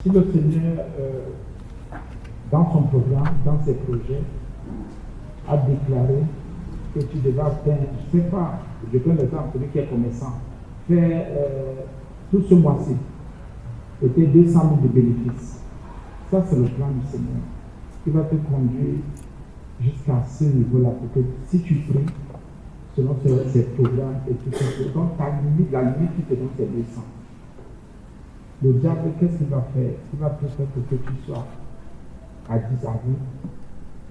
Si le Seigneur, dans son programme, dans ses projets, a déclaré que tu devais atteindre, je ne sais pas, je prends l'exemple, celui qui est commerçant, faire tout ce mois-ci, était 200 000 de bénéfices. Ça, c'est le plan du Seigneur qui va te conduire jusqu'à ce niveau-là. Parce que si tu pries, selon ces programmes et tout ça, donc ta limite, la limite qui te donne, c'est 200. Le diable, qu'est-ce qu'il va faire? Il va te faire pour que tu sois à 10 à 20,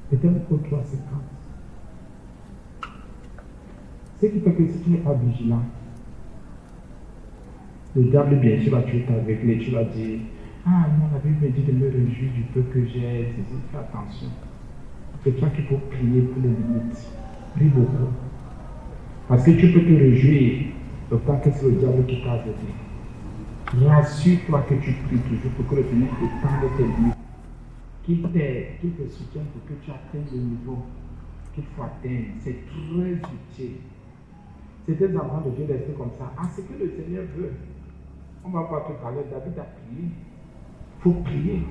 peut-être pour 3 à 50. Ce qui fait que si tu n'es pas vigilant, le diable, bien sûr, va tuer t'aveugler. Tu vas dire, ah non, la Bible me dit de me réjouir du peu que j'ai. Fais attention. C'est toi qu'il faut prier pour les limites. Prie beaucoup. Parce que tu peux te réjouir autant que c'est le diable qui t'a aveuglé. Rassure-toi que tu pries toujours pour que le Seigneur t'étende tes limites, qu'il te soutienne pour que tu atteignes le niveau qu'il faut atteindre. C'est très utile. C'est des enfants de Dieu rester comme ça. Ah, c'est que le Seigneur veut. On va voir tout à l'heure, David a prié. Il faut prier.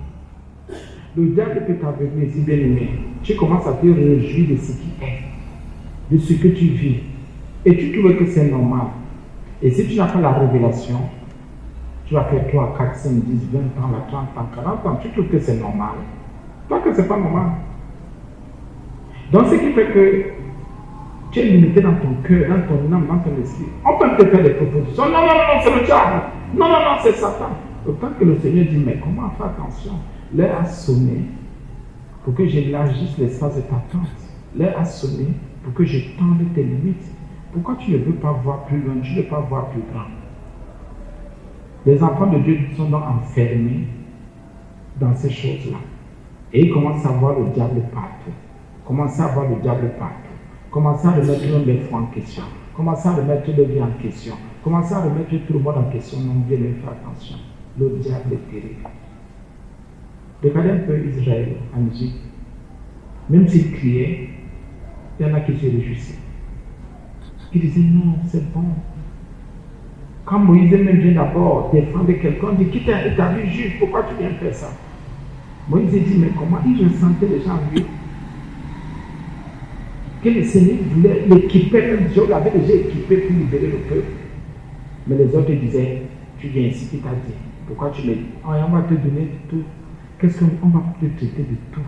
Le diable peut t'aveugler, si bien aimé. Tu commences à te réjouir de ce qui est, de ce que tu vis. Et tu trouves que c'est normal. Et si tu n'as pas la révélation, tu vas faire 3, 4, 5, 10, 20 ans, 30 ans, 40 ans, tu trouves que c'est normal. Toi que c'est pas normal. Donc ce qui fait que tu es limité dans ton cœur, dans ton âme, dans ton esprit. On peut te faire des propositions. Non, non, non, c'est le diable. Non, non, non, c'est Satan. Autant que le Seigneur dit, mais comment faire attention? L'heure a sonné pour que j'élargisse l'espace de ta tente. L'heure a sonné pour que je tende tes limites. Pourquoi tu ne veux pas voir plus loin, tu ne veux pas voir plus grand? Les enfants de Dieu sont donc enfermés dans ces choses-là. Et ils commencent à voir le diable partout. Commencent à voir le diable partout. Commencez à remettre les foi en question. Commencez à remettre les vies en question. Commencez à remettre tout le monde en question. Non, bien faire attention. Le diable est terrible. Regardez un peu Israël en Égypte. Même s'ils criaient, il y en a qui se réjouissaient. Qui disaient non, c'est bon. Quand Moïse même vient d'abord défendre quelqu'un, il dit qui t'a vu juge, pourquoi tu viens faire ça? Moïse dit mais comment il ressentait les gens lui? Que le Seigneur voulait l'équiper, même Dieu l'avait déjà équipé pour libérer le peuple. Mais les autres disaient, tu viens ici, qui t'a dit? Pourquoi tu l'as dit? On va te donner tout. Qu'est-ce qu'on va te traiter de tout?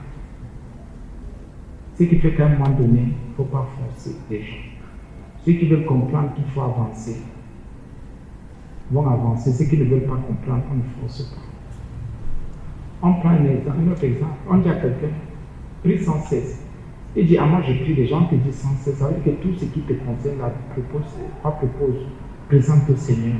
Ce qui fait qu'à un moment donné, il ne faut pas forcer les gens. Ceux qui veulent comprendre qu'il faut avancer, vont avancer. Ceux qui ne veulent pas comprendre, on ne force pas. On prend un autre exemple. On dit à quelqu'un, prie sans cesse. Il dit, ah moi je prie, les gens te disent sans cesse. Ça veut dire que tout ce qui te concerne, là, propose, présente au Seigneur.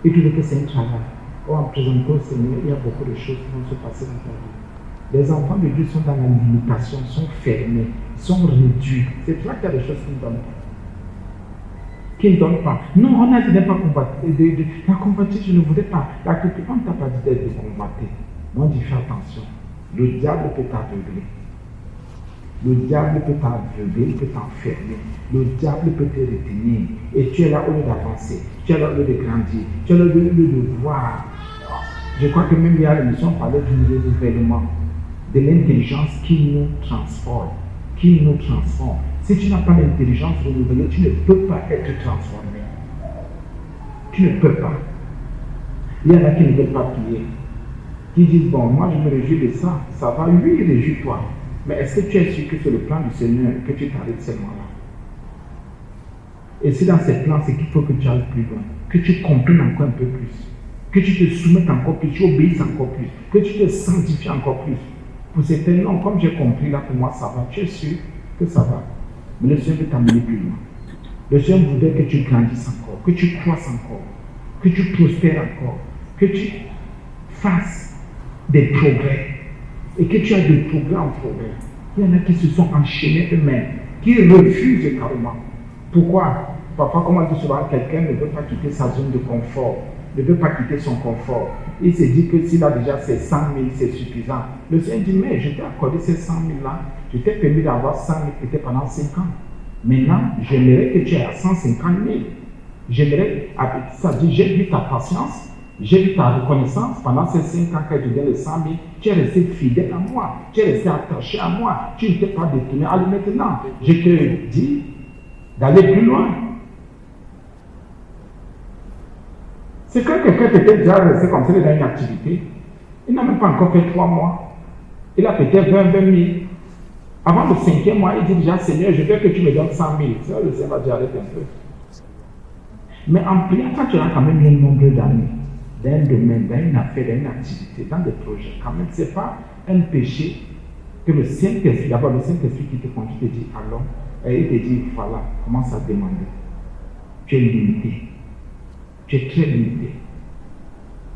Et tu veux que c'est un travail. Or, en présentant au Seigneur, il y a beaucoup de choses qui vont se passer dans ta vie. Les enfants de Dieu sont dans la limitation, sont fermés, sont réduits. C'est toi qui as des choses qui ne donnent pas. Qui ne donne pas. Non, on a dit de ne pas combattre. La combattre, je ne voulais pas. La critique, on ne t'a pas dit de combattre. Mais on dit fais attention. Le diable peut t'aveugler. Le diable peut t'aveugler, il peut t'enfermer. Le diable peut te retenir. Et tu es là au lieu d'avancer. Tu es là au lieu de grandir. Tu es là au lieu de voir. Je crois que même il y a l'émission, on parlait du renouvellement, de l'intelligence qui nous transforme. Qui nous transforme. Si tu n'as pas l'intelligence renouvelée, tu ne peux pas être transformé. Tu ne peux pas. Il y en a qui ne veulent pas prier. Qui disent, bon, moi je me réjouis de ça. Ça va, oui, réjouis-toi. Mais est-ce que tu es sûr que c'est le plan du Seigneur que tu t'arrêtes seulement là? Et si dans ces plans, c'est qu'il faut que tu ailles plus loin. Que tu comprennes encore un peu plus. Que tu te soumettes encore plus. Tu obéisses encore plus. Que tu te sanctifies encore plus. Pour certains, non, comme j'ai compris là, pour moi ça va. Tu es sûr que ça va. Mais le Seigneur veut t'amener plus loin. Le Seigneur voudrait que tu grandisses encore, que tu croisses encore, que tu prospères encore, que tu fasses des progrès et que tu aies des progrès en progrès. Il y en a qui se sont enchaînés eux-mêmes, qui refusent carrément. Pourquoi? Parfois, comme on dit souvent, quelqu'un ne veut pas quitter sa zone de confort, ne veut pas quitter son confort. Il se dit que s'il a déjà ses 100 000, c'est suffisant. Le Seigneur dit, mais je t'ai accordé ces 100 000 là, je t'ai permis d'avoir 100 000 peut-être pendant 5 ans. Maintenant, j'aimerais que tu aies à 150 000. J'aimerais, ça dit, j'ai vu ta patience, J'ai eu ta reconnaissance pendant ces 5 ans que je donnais les 100 000. Tu es resté fidèle à moi. Tu es resté attaché à moi. Tu ne t'es pas détourné. Alors maintenant, je te dis d'aller plus loin. C'est quand quelqu'un peut-être déjà resté comme ça dans une activité, il n'a même pas encore fait 3 mois. Il a peut-être 20 000. Avant le 5e mois, il dit déjà, Seigneur, je veux que tu me donnes 100 000. Ça, le Seigneur va dire, arrête un peu. Mais en priant, quand tu as quand même un nombre d'années, dans un domaine, dans une affaire, dans une activité, dans des projets, quand même, ce n'est pas un péché que le Saint-Esprit, d'abord le Saint-Esprit qui te conduit, te dit, allons, et il te dit, voilà, commence à demander. Tu es limité. Tu es très limité.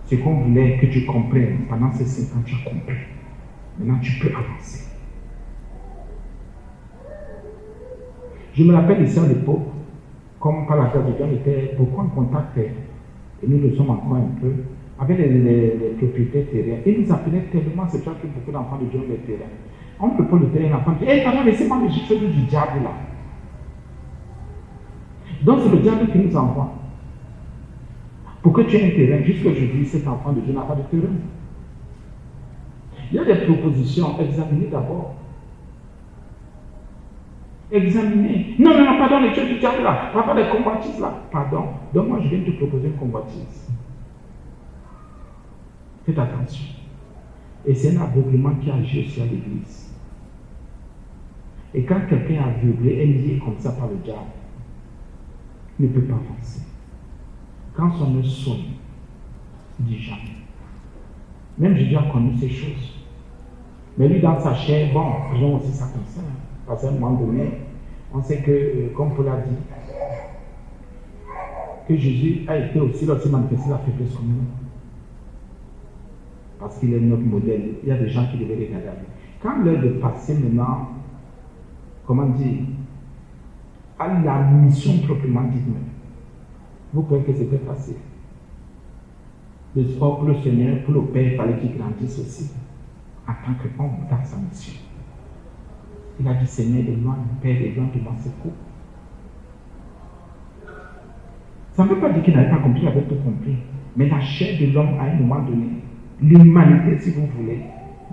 Ce qu'on voulait que tu comprennes pendant ces 5 ans, tu as compris. Maintenant, tu peux avancer. Je me rappelle ici à l'époque, comme par la grâce de Dieu, on était beaucoup en contact, et nous le sommes encore un peu, avec les propriétaires terriens. Ils nous appelaient tellement, c'est vrai que beaucoup d'enfants de Dieu ont des terrains. On ne peut pas le terrain, l'enfant dit, hé, pardon, laissez-moi le gifler du diable là. Donc c'est le diable qui nous envoie. Pour que tu aies un terrain, jusqu'aujourd'hui, cet enfant de Dieu n'a pas de terrain. Il y a des propositions, examinez d'abord. Examinez. Non, pardon, les choses du diable là, pas des convoitises là. Pardon, donc moi je viens te proposer une convoitise. Faites attention. Et c'est un aveuglement qui agit aussi à l'église. Et quand quelqu'un est aveuglé, est lié comme ça par le diable, il ne peut pas avancer. Quand son œil sonne, il dit jamais. Même Jésus a connu ces choses. Mais lui, dans sa chair, bon, faisons aussi ça comme ça. Parce qu'à un moment donné, on sait que, comme Paul a dit, que Jésus a été aussi manifesté la faiblesse comme nous. Parce qu'il est notre modèle. Il y a des gens qui devaient regarder. Quand l'heure de passer maintenant, comment dire, à la mission proprement dite, vous croyez que c'était facile. Le sport pour le Seigneur, pour le Père, il fallait qu'il grandisse aussi, en tant qu'homme dans sa mission. Il a dit, Seigneur, éloigne, Père, éloigne de moi ce coup. Ça ne veut pas dire qu'il n'avait pas compris, il avait tout compris. Mais la chair de l'homme, à un moment donné, l'humanité, si vous voulez,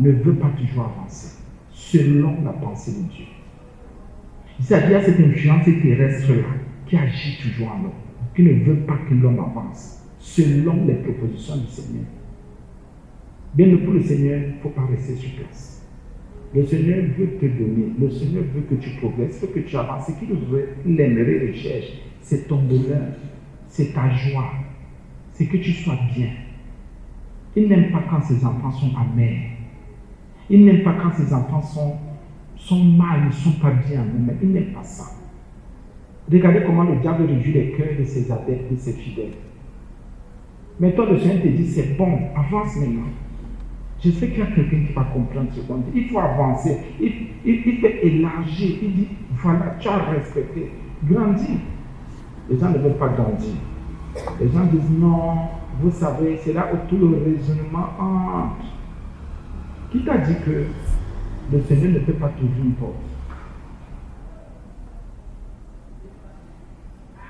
ne veut pas toujours avancer, selon la pensée de Dieu. C'est-à-dire, il y a cette influence terrestre-là, qui agit toujours en l'homme, qui ne veut pas que l'homme avance, selon les propositions du Seigneur. Bien, pour le Seigneur, il ne faut pas rester sur place. Le Seigneur veut te donner, le Seigneur veut que tu progresses, veut que tu avances. Ce qu'il veut, il aimerait, recherche, c'est ton bonheur, c'est ta joie, c'est que tu sois bien. Il n'aime pas quand ses enfants sont amers. Il n'aime pas quand ses enfants sont mal, ils ne sont pas bien. Mais il n'aime pas ça. Regardez comment le diable réjouit les cœurs de ses adeptes, de ses fidèles. Mais toi, le Seigneur te dit, c'est bon, avance maintenant. Je sais qu'il y a quelqu'un qui va comprendre ce qu'on dit. Il faut avancer. Il peut élargir. Il dit, voilà, tu as respecté. Grandis. Les gens ne veulent pas grandir. Les gens disent, non, vous savez, c'est là où tout le raisonnement entre. Qui t'a dit que le Seigneur ne peut pas t'ouvrir une porte?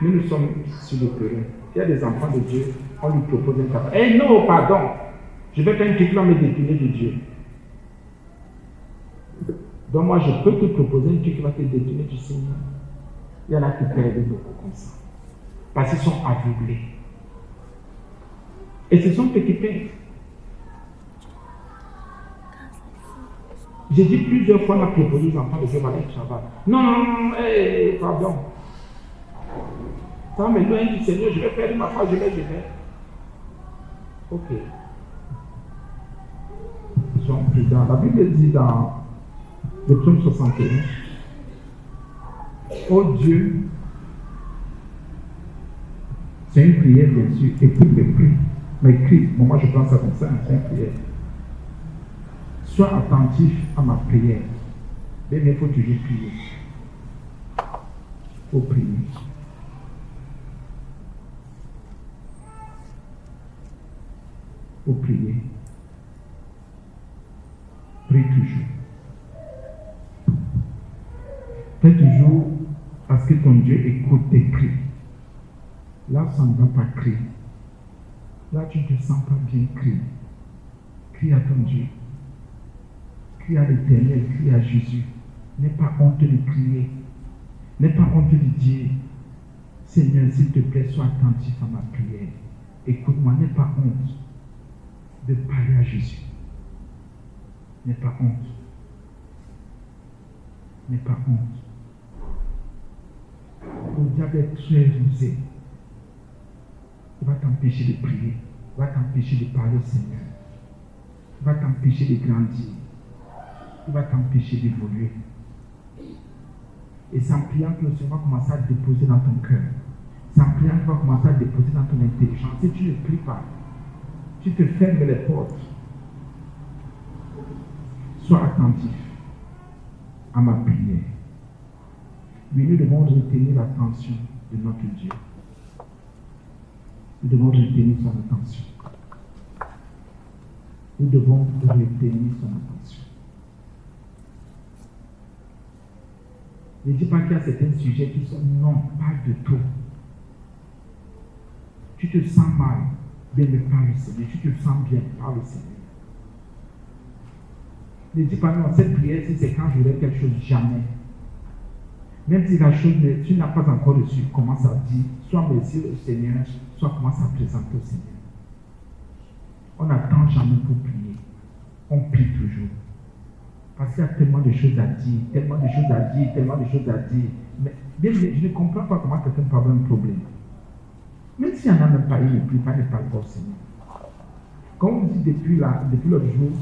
Nous sommes sur le terrain. Il y a des enfants de Dieu, on lui propose un travail. Eh non, pardon, je vais faire un truc là, me détourner de Dieu. Donc moi, je peux te proposer un truc qui va te détourner du Seigneur. Il y en a qui perdent beaucoup comme ça. Parce qu'ils sont aveuglés. Et ce sont eux qui perdent. J'ai dit plusieurs fois, on a proposé aux enfants de Dieu, voilà un travail. Non, pardon. Ça m'éloigne du Seigneur, je vais faire ma foi, je vais. Ok. Ils sont prudents. La Bible dit dans le psaume 61, oh Dieu, c'est une prière bien sûr, écoute mes cris. Mes cris, moi je pense à ça, c'est une prière. Sois attentif à ma prière. Mais il faut toujours prier. Il faut prier. Il faut prier. Prie toujours. Fais toujours à ce que ton Dieu écoute tes cris. Là, ça ne va pas crier. Là, tu ne te sens pas bien, crie. Crie à ton Dieu. Crie à l'Éternel, crie à Jésus. N'aie pas honte de crier. N'aie pas honte de dire, Seigneur, s'il te plaît, sois attentif à ma prière. Écoute-moi, n'aie pas honte de parler à Jésus. N'aie pas honte. N'aie pas honte. Le diable est très rusé. Il va t'empêcher de prier. Il va t'empêcher de parler au Seigneur. Il va t'empêcher de grandir. Il va t'empêcher d'évoluer. Et c'est en priant que le Seigneur va commencer à déposer dans ton cœur. C'est en priant qu'il va commencer à déposer dans ton intelligence. Si tu ne pries pas, tu te fermes les portes. Sois attentif à ma prière. Mais nous devons retenir l'attention de notre Dieu. Nous devons retenir son attention. Nous devons retenir son attention. Ne dis pas qu'il y a certains sujets qui sont non, pas de tout. Tu te sens mal, bien mais parle le Seigneur. Tu te sens bien, parle le Seigneur. Ne dis pas non, cette prière, si c'est quand j'aurai quelque chose, jamais. Même si la chose, tu n'as pas encore reçu, commence à dire, soit merci au Seigneur, soit commence à présenter au Seigneur. On n'attend jamais pour prier. On prie toujours. Parce qu'il y a tellement de choses à dire, tellement de choses à dire, tellement de choses à dire. Mais bien, je ne comprends pas comment quelqu'un peut avoir un problème. Même s'il n'y en a même pas, il ne prie pas, il ne parle pas au Seigneur. Comme on dit depuis l'autre jour,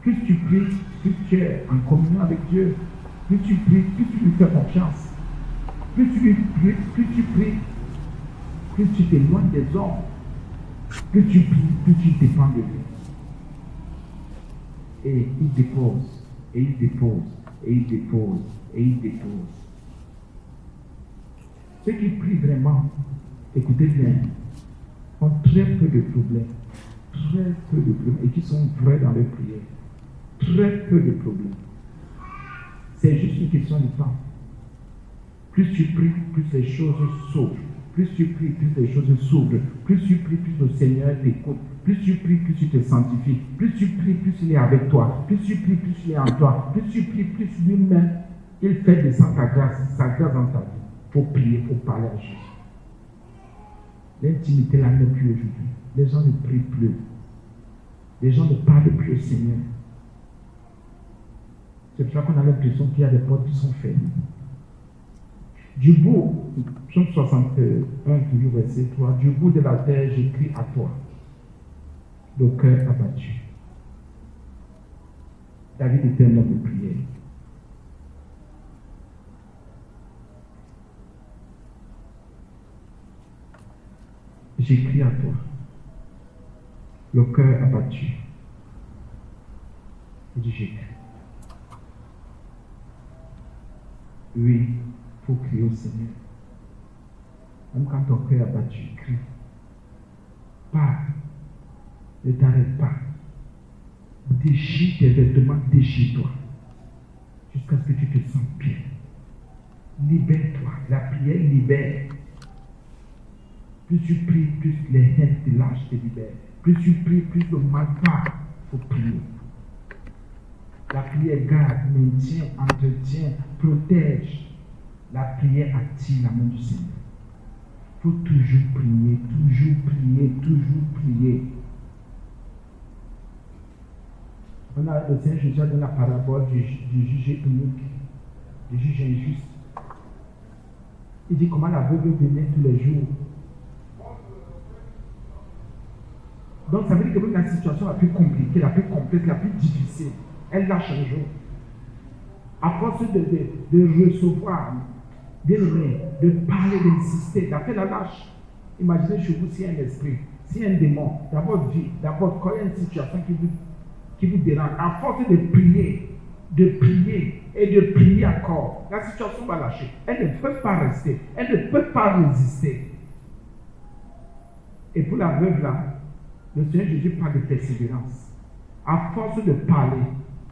plus tu pries, plus tu es en communion avec Dieu. Plus tu pries, plus tu lui fais confiance. Plus tu pries, plus tu t'éloignes des hommes. Plus tu pries, plus tu dépends de lui. Et il dépose, et il dépose, et il dépose, et il dépose. Ceux qui prient vraiment, écoutez bien, ont très peu de problèmes. Très peu de problèmes. Et qui sont vrais dans leur prière. Très peu de problèmes. C'est juste une question de temps. Plus tu pries, plus les choses s'ouvrent. Plus tu pries, plus les choses s'ouvrent. Plus tu pries, plus le Seigneur t'écoute. Plus tu pries, plus tu te sanctifies. Plus tu pries, plus il est avec toi. Plus tu pries, plus il est en toi. Plus tu pries, plus lui-même, il fait descendre sa grâce dans ta vie. Pour prier, pour parler à Jésus. L'intimité là n'est plus aujourd'hui. Les gens ne prient plus. Les gens ne parlent plus au Seigneur. C'est pour ça qu'on a l'impression qu'il y a des portes qui sont fermées. Du bout, Psaume 61, toujours verset 3, du bout de la terre, je crie à toi, le cœur abattu. David était un homme de prière. J'écris à toi, le cœur abattu. Il dit j'écris. Oui, il faut crier au Seigneur. Même quand ton cœur est abattu, crie. Parle. Ne t'arrête pas. Déchire tes vêtements, déchire-toi. Jusqu'à ce que tu te sens bien. Libère-toi. La prière libère. Plus tu pries, plus les haines te lâchent, te libèrent. Plus tu pries, plus le mal part. Il faut prier. La prière garde, maintient, entretient, protège. La prière attire la main du Seigneur. Il faut toujours prier, toujours prier, toujours prier. On a le Seigneur Jésus dans la parabole du juge unique, du juge injuste. Il dit comment la veuve venait tous les jours. Donc ça veut dire que même la situation la plus compliquée, la plus complexe, la plus difficile, elle lâche un jour. À force de recevoir, bien aimé, de parler, d'insister, d'après la lâche. Imaginez chez vous s'il y a un esprit, s'il y a un démon dans votre vie, dans votre corps, il y a une situation qui vous dérange. À force de prier et de prier encore, la situation va lâcher. Elle ne peut pas rester, elle ne peut pas résister. Et pour la veuve là, le Seigneur Jésus parle de persévérance. À force de parler,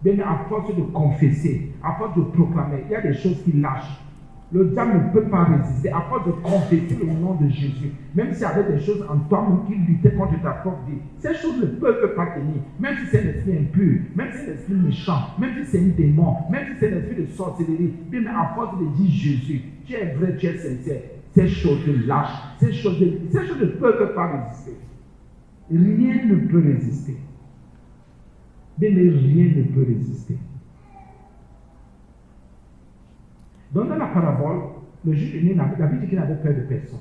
bien à force de confesser, à force de proclamer, il y a des choses qui lâchent. Le diable ne peut pas résister à force de confesser le nom de Jésus. Même s'il y avait des choses en toi qui luttaient contre ta propre vie, ces choses ne peuvent pas tenir. Même si c'est un esprit impur, même si c'est un esprit méchant, même si c'est un démon, même si c'est un esprit de sorcellerie, bien à force de dire Jésus, tu es vrai, tu es sincère, ces choses lâchent, ces choses ne peuvent pas résister. Rien ne peut résister. Mais rien ne peut résister. Donc dans la parabole, le juge aîné, la Bible dit qu'il n'avait peur de personne.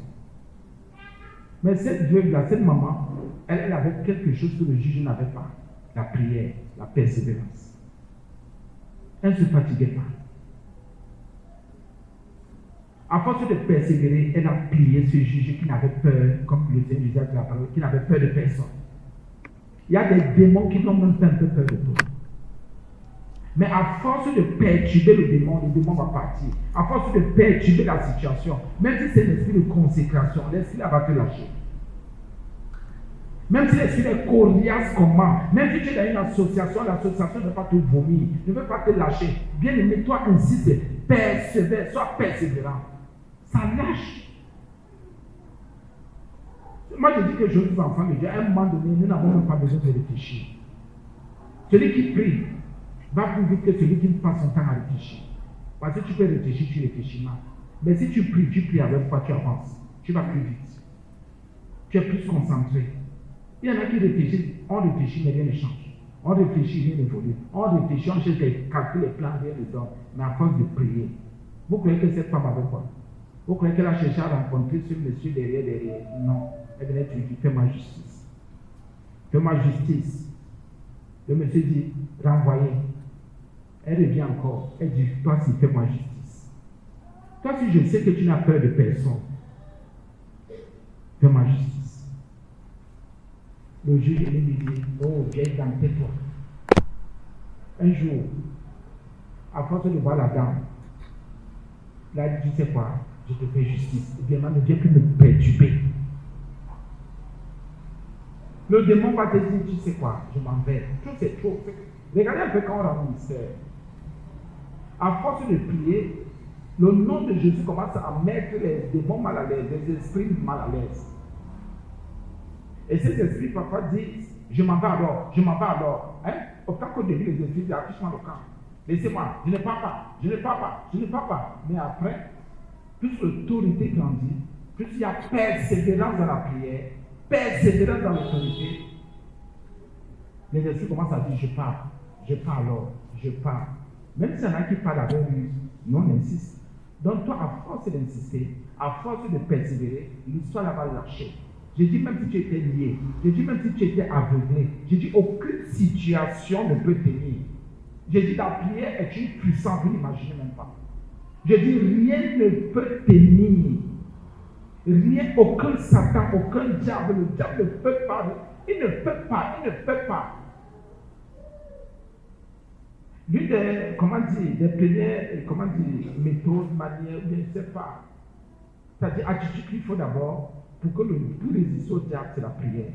Mais cette veuve-là, cette maman, elle avait quelque chose que le juge n'avait pas. La prière, la persévérance. Elle ne se fatiguait pas. À force de persévérer, elle a prié ce juge qui n'avait peur, comme le Seigneur disait de la parole, qui n'avait peur de personne. Il y a des démons qui n'ont même pas un peu peur de toi. Mais à force de perturber le démon va partir. À force de perturber la situation, même si c'est l'esprit de consécration, l'esprit va te lâcher. Même si l'esprit est coriace comment, même si tu es dans une association, l'association ne veut pas te vomir, ne veut pas te lâcher. Bien aimé, toi insiste, persévère, sois persévérant. Ça lâche. Moi je dis que je dis aux enfants de Dieu, à un moment donné, nous n'avons même pas besoin de réfléchir. Celui qui prie va plus vite que celui qui passe son temps à réfléchir. Parce que tu peux réfléchir, tu réfléchis mal. Mais si tu pries avec foi, tu avances. Tu vas plus vite. Tu es plus concentré. Il y en a qui réfléchissent, on réfléchit, mais rien ne change. On réfléchit, rien n'évolue. On réfléchit, on cherche des calculs, les plans, rien ne donne. Mais à force de prier, vous croyez que cette femme avait quoi? Vous croyez qu'elle a cherché à rencontrer ce monsieur derrière? Non. Elle venait te dire, fais-moi justice. Fais-moi justice. Le monsieur dit, renvoyez. Elle revient encore. Elle dit, toi si fais-moi justice. Toi si je sais que tu n'as peur de personne, fais-moi justice. Le juge lui dit, oh vieille dame, tais-toi. Un jour, à force de voir la dame, là elle dit, tu sais quoi, je te fais justice. Et bien, ne viens plus me perturber. Le démon va te dire, tu sais quoi, je m'en vais. Tout c'est trop. Regardez un peu quand on rend au mystère. À force de prier, le nom de Jésus commence à mettre les démons mal à l'aise, les esprits mal à l'aise. Et ces esprits parfois disent, je m'en vais alors, je m'en vais alors. Hein? Autant qu'au début, les esprits disent, affiche-moi le camp. Laissez-moi, je ne pars pas, je ne pars pas, je ne pars pas. Mais après, plus l'autorité grandit, plus il y a persévérance dans la prière, persévérance dans l'autorité, les esprits commencent à dire, je pars alors, je pars. Même s'il y en a qui parlent avec lui, non, on insiste. Donc toi, à force d'insister, à force de persévérer, l'histoire va lâcher. J'ai dit même si tu étais lié, j'ai dit même si tu étais aveuglé, j'ai dit aucune situation ne peut tenir. J'ai dit la prière est une puissance, vous n'imaginez même pas. J'ai dit rien ne peut tenir. Rien, aucun Satan, aucun diable, le diable ne peut pas. Il ne peut pas, il ne peut pas. L'une des, des premières, méthodes, manières, je ne sais pas. C'est-à-dire, attitude qu'il faut d'abord, pour que pour résister au diable, c'est la prière.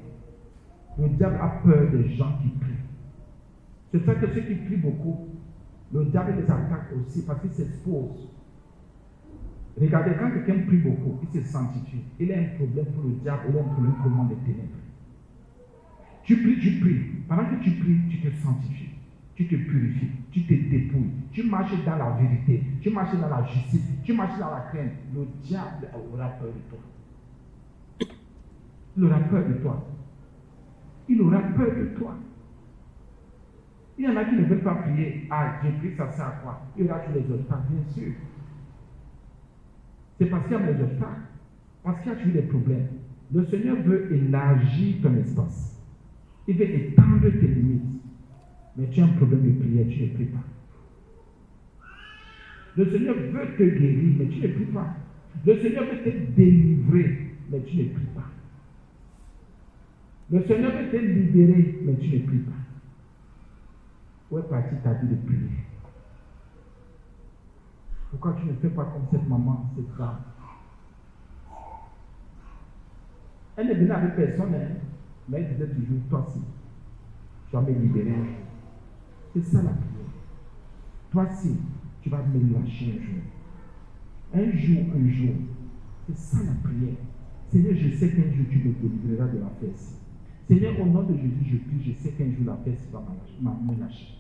Le diable a peur des gens qui prient. C'est ça que ceux qui prient beaucoup, le diable les attaque aussi parce qu'ils s'exposent. Regardez, quand quelqu'un prie beaucoup, il se sanctifie. Il a un problème pour le diable, il a un problème pour le monde des ténèbres. Tu pries. Pendant que tu pries, tu te sanctifies. Tu te purifies, tu te dépouilles, tu marches dans la vérité, tu marches dans la justice, tu marches dans la crainte. Le diable aura peur de toi. Il aura peur de toi. Il aura peur de toi. Il y en a qui ne veulent pas prier. Ah, j'ai pris, ça sert à quoi? Il y aura tous les obstacles, bien sûr. C'est parce qu'il y a des obstacles, parce qu'il y a toujours des problèmes. Le Seigneur veut élargir ton espace. Il veut étendre tes limites. Mais tu as un problème de prière, tu ne pries pas. Le Seigneur veut te guérir, mais tu ne pries pas. Le Seigneur veut te délivrer, mais tu ne pries pas. Le Seigneur veut te libérer, mais tu ne pries pas. Où est partie ta vie de prière? Pourquoi tu ne fais pas comme cette maman, cette femme? Elle ne venait avec personne, mais elle disait toujours, toi si, tu vas me libérer. C'est ça la prière. Toi si, tu vas me lâcher un jour. Un jour, c'est ça la prière. Seigneur, je sais qu'un jour tu me délivreras de la fesse. Seigneur, au nom de Jésus, je prie, je sais qu'un jour la fesse va me lâcher.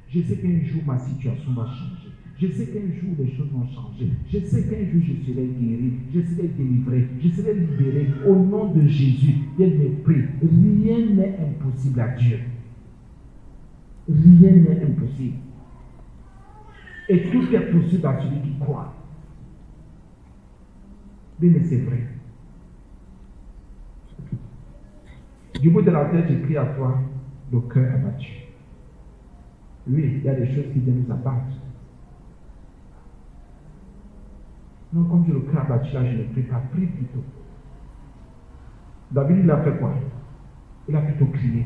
Je sais qu'un jour ma situation va changer. Je sais qu'un jour les choses vont changer. Je sais qu'un jour je serai guéri, je serai délivré, je serai libéré. Au nom de Jésus, Dieu me prie. Rien n'est impossible à Dieu. Rien n'est impossible. Et tout est possible à celui qui croit. Mais c'est vrai. Du bout de la tête, j'écris à toi, le cœur abattu. Oui, il y a des choses qui viennent nous abattre. Non, comme j'ai le cœur abattu là, je ne prie pas, prie plutôt. David, il a fait quoi? Il a plutôt crié.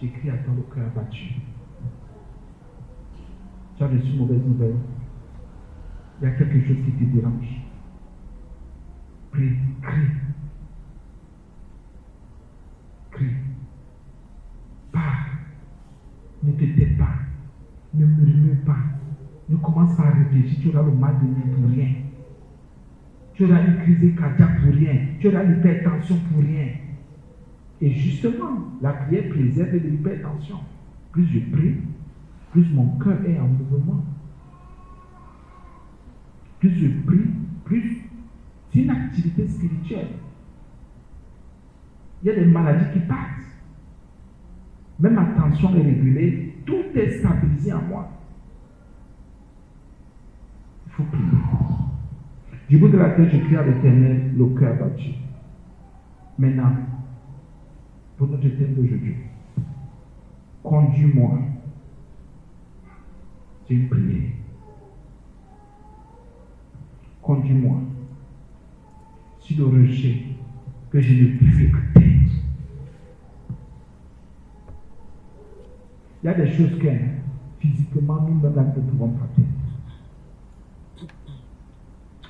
J'écris à toi, le cœur abattu. Tu as reçu une mauvaise nouvelle. Il y a quelque chose qui te dérange. Prie, crie. Crie. Parle. Ne te tais pas. Ne murmure pas. Ne commence pas à réfléchir. Tu auras le mal de nez pour rien. Tu auras une crise cardiaque pour rien. Tu auras l'hypertension pour rien. Et justement, la prière préserve de l'hypertension. Plus je prie, plus mon cœur est en mouvement. Plus je prie, plus c'est une activité spirituelle. Il y a des maladies qui partent. Même ma tension est régulée, tout est stabilisé en moi. Il faut prier. Du bout de la tête, je crie à l'Éternel, le cœur battu. Maintenant, pour notre thème d'aujourd'hui, conduis-moi. C'est une prière. Conduis-moi sur le rocher que je ne puis atteindre. Il y a des choses que physiquement, nous-mêmes, nous ne pouvons pas atteindre.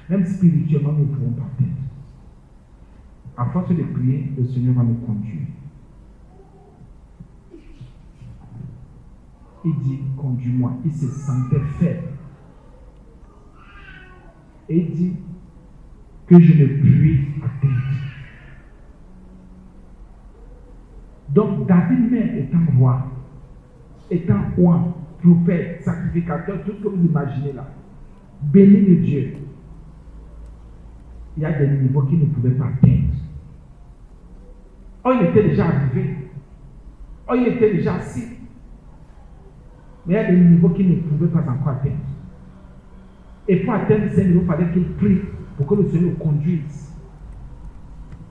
Même spirituellement, nous ne pouvons pas atteindre. À force de prier, le Seigneur va nous conduire. Il dit, conduis-moi. Il se sentait faible. Et il dit que je ne puis atteindre. Donc, David même étant roi, étant roi, prophète, sacrificateur, tout ce que vous imaginez là, béni de Dieu, il y a des niveaux qu'il ne pouvait pas atteindre. Oh, il était déjà arrivé. Oh, il était déjà assis. Mais il y a des niveaux qu'il ne pouvait pas encore atteindre. Et pour atteindre ces niveaux, il fallait qu'il prie pour que le Seigneur le conduise.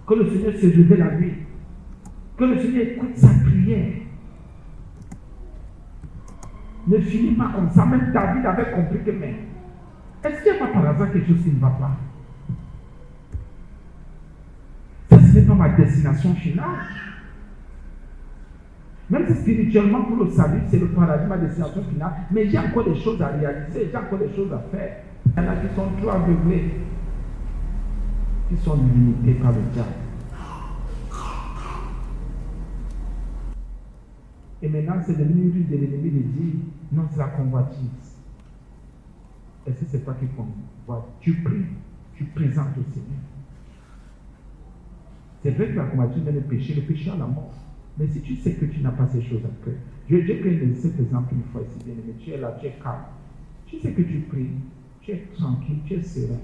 Que le Seigneur se révèle à lui. Que le Seigneur écoute sa prière. Ne finit pas comme ça. Même David avait compris que, mais est-ce qu'il n'y a pas par hasard quelque chose qui ne va pas? Ça, ce n'est pas ma destination finale. Même si spirituellement, pour le salut, c'est le paradis, ma destination finale, mais j'ai encore des choses à réaliser, j'ai encore des choses à faire. Il y en a qui sont trop aveuglés, qui sont limités par le diable. Et maintenant, c'est devenu ruse de l'ennemi de dire, non, c'est la convoitise. Est-ce que c'est toi qui convoites? Tu pries, tu présentes au Seigneur. C'est vrai que la convoitise mène le péché à la mort. Mais si tu sais que tu n'as pas ces choses à faire, j'ai pris cet exemple une fois ici, bien aimé, tu es là, tu es calme. Tu sais que tu pries, tu es tranquille, tu es serein.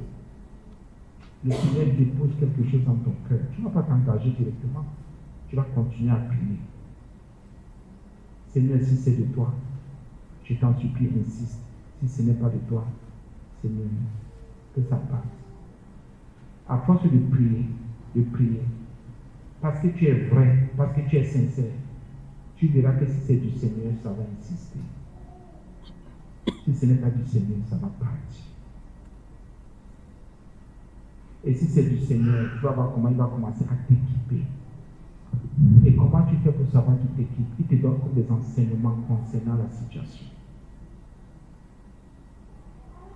Le Seigneur dépose quelque chose dans ton cœur. Tu ne vas pas t'engager directement. Tu vas continuer à prier. Seigneur, si c'est de toi, je t'en supplie, insiste. Si ce n'est pas de toi, Seigneur, que ça passe. À force de prier, parce que tu es vrai, parce que tu es sincère, tu verras que si c'est du Seigneur, ça va insister. Si ce n'est pas du Seigneur, ça va partir. Et si c'est du Seigneur, tu vas voir comment il va commencer à t'équiper. Et comment tu fais pour savoir qu'il t'équipe? Il te donne comme des enseignements concernant la situation.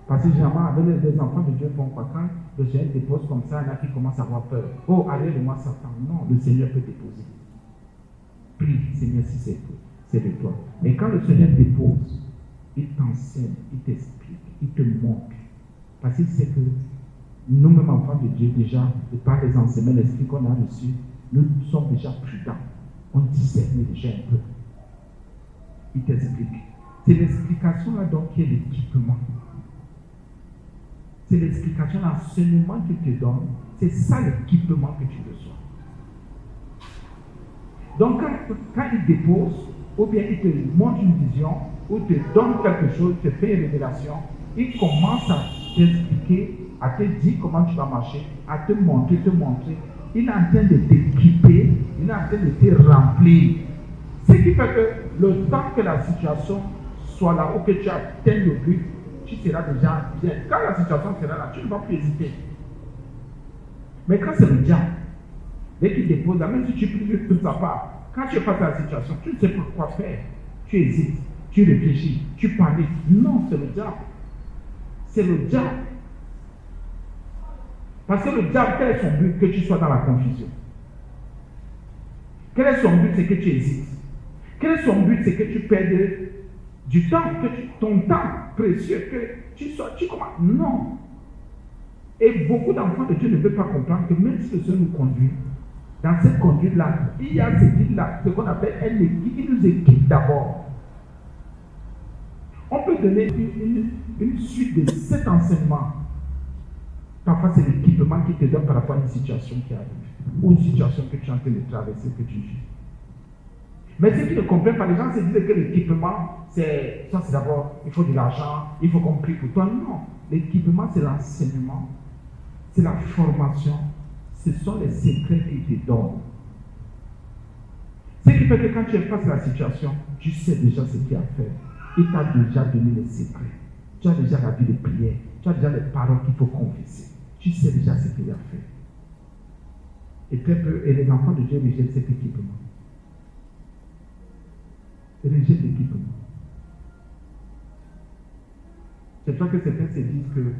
Parce que généralement, avec les enfants de Dieu font quoi? Quand le Seigneur dépose comme ça, il y en a qui commencent à avoir peur. Oh, arrête de moi, Satan. Non, le Seigneur peut déposer. Prie, Seigneur, si c'est de toi. Et quand le Seigneur dépose, il t'enseigne, il t'explique, il te montre. Parce qu'il sait que nous-mêmes, enfants de Dieu, déjà, de par les enseignements, l'esprit qu'on a reçu, nous sommes déjà prudents. On discerne déjà un peu. Il t'explique. C'est l'explication là donc qui est l'équipement. C'est l'explication, l'enseignement qu'il te donne. C'est ça l'équipement que tu reçois. Donc quand il dépose, ou bien il te montre une vision, ou te donne quelque chose, te fait une révélation, il commence à t'expliquer, à te dire comment tu vas marcher, à te montrer. Il est en train de t'équiper, il est en train de te remplir. Ce qui fait que le temps que la situation soit là, ou que tu atteignes le but, tu seras déjà bien. Quand la situation sera là, tu ne vas plus hésiter. Mais quand c'est le diable, dès qu'il dépose, même si tu pries de sa part, quand tu es face à la situation, tu ne sais pas quoi faire. Tu hésites, tu réfléchis, tu paniques. Non, c'est le diable. C'est le diable. Parce que le diable, quel est son but? Que tu sois dans la confusion. Quel est son but? C'est que tu hésites. Quel est son but? C'est que tu perdes du temps, ton temps précieux, que tu commences. Non. Et beaucoup d'enfants de Dieu ne peuvent pas comprendre que même si le Seigneur nous conduit, dans cette conduite-là, il y a ce qu'on appelle un équipe. Il nous équipe d'abord. On peut donner une suite de 7 enseignements. Parfois, c'est l'équipement qui te donne par rapport à une situation qui arrive, ou une situation que tu es en train de traverser, que tu vis. Mais ceux qui ne comprennent pas, les gens se disent que l'équipement, c'est d'abord, il faut de l'argent, il faut qu'on prie pour toi. Non, l'équipement, c'est l'enseignement, c'est la formation, ce sont les secrets qu'il te donne. Ce qui fait que quand tu es face à la situation, tu sais déjà ce qu'il y a à faire. Il t'a déjà donné les secrets. Tu as déjà la vie de prière. Tu as déjà les paroles qu'il faut confesser. Tu sais déjà ce qu'il y a à faire. Et très peu, et les enfants de Dieu rejettent cet équipement. Ils rejettent l'équipement. C'est pour ça que certains se disent que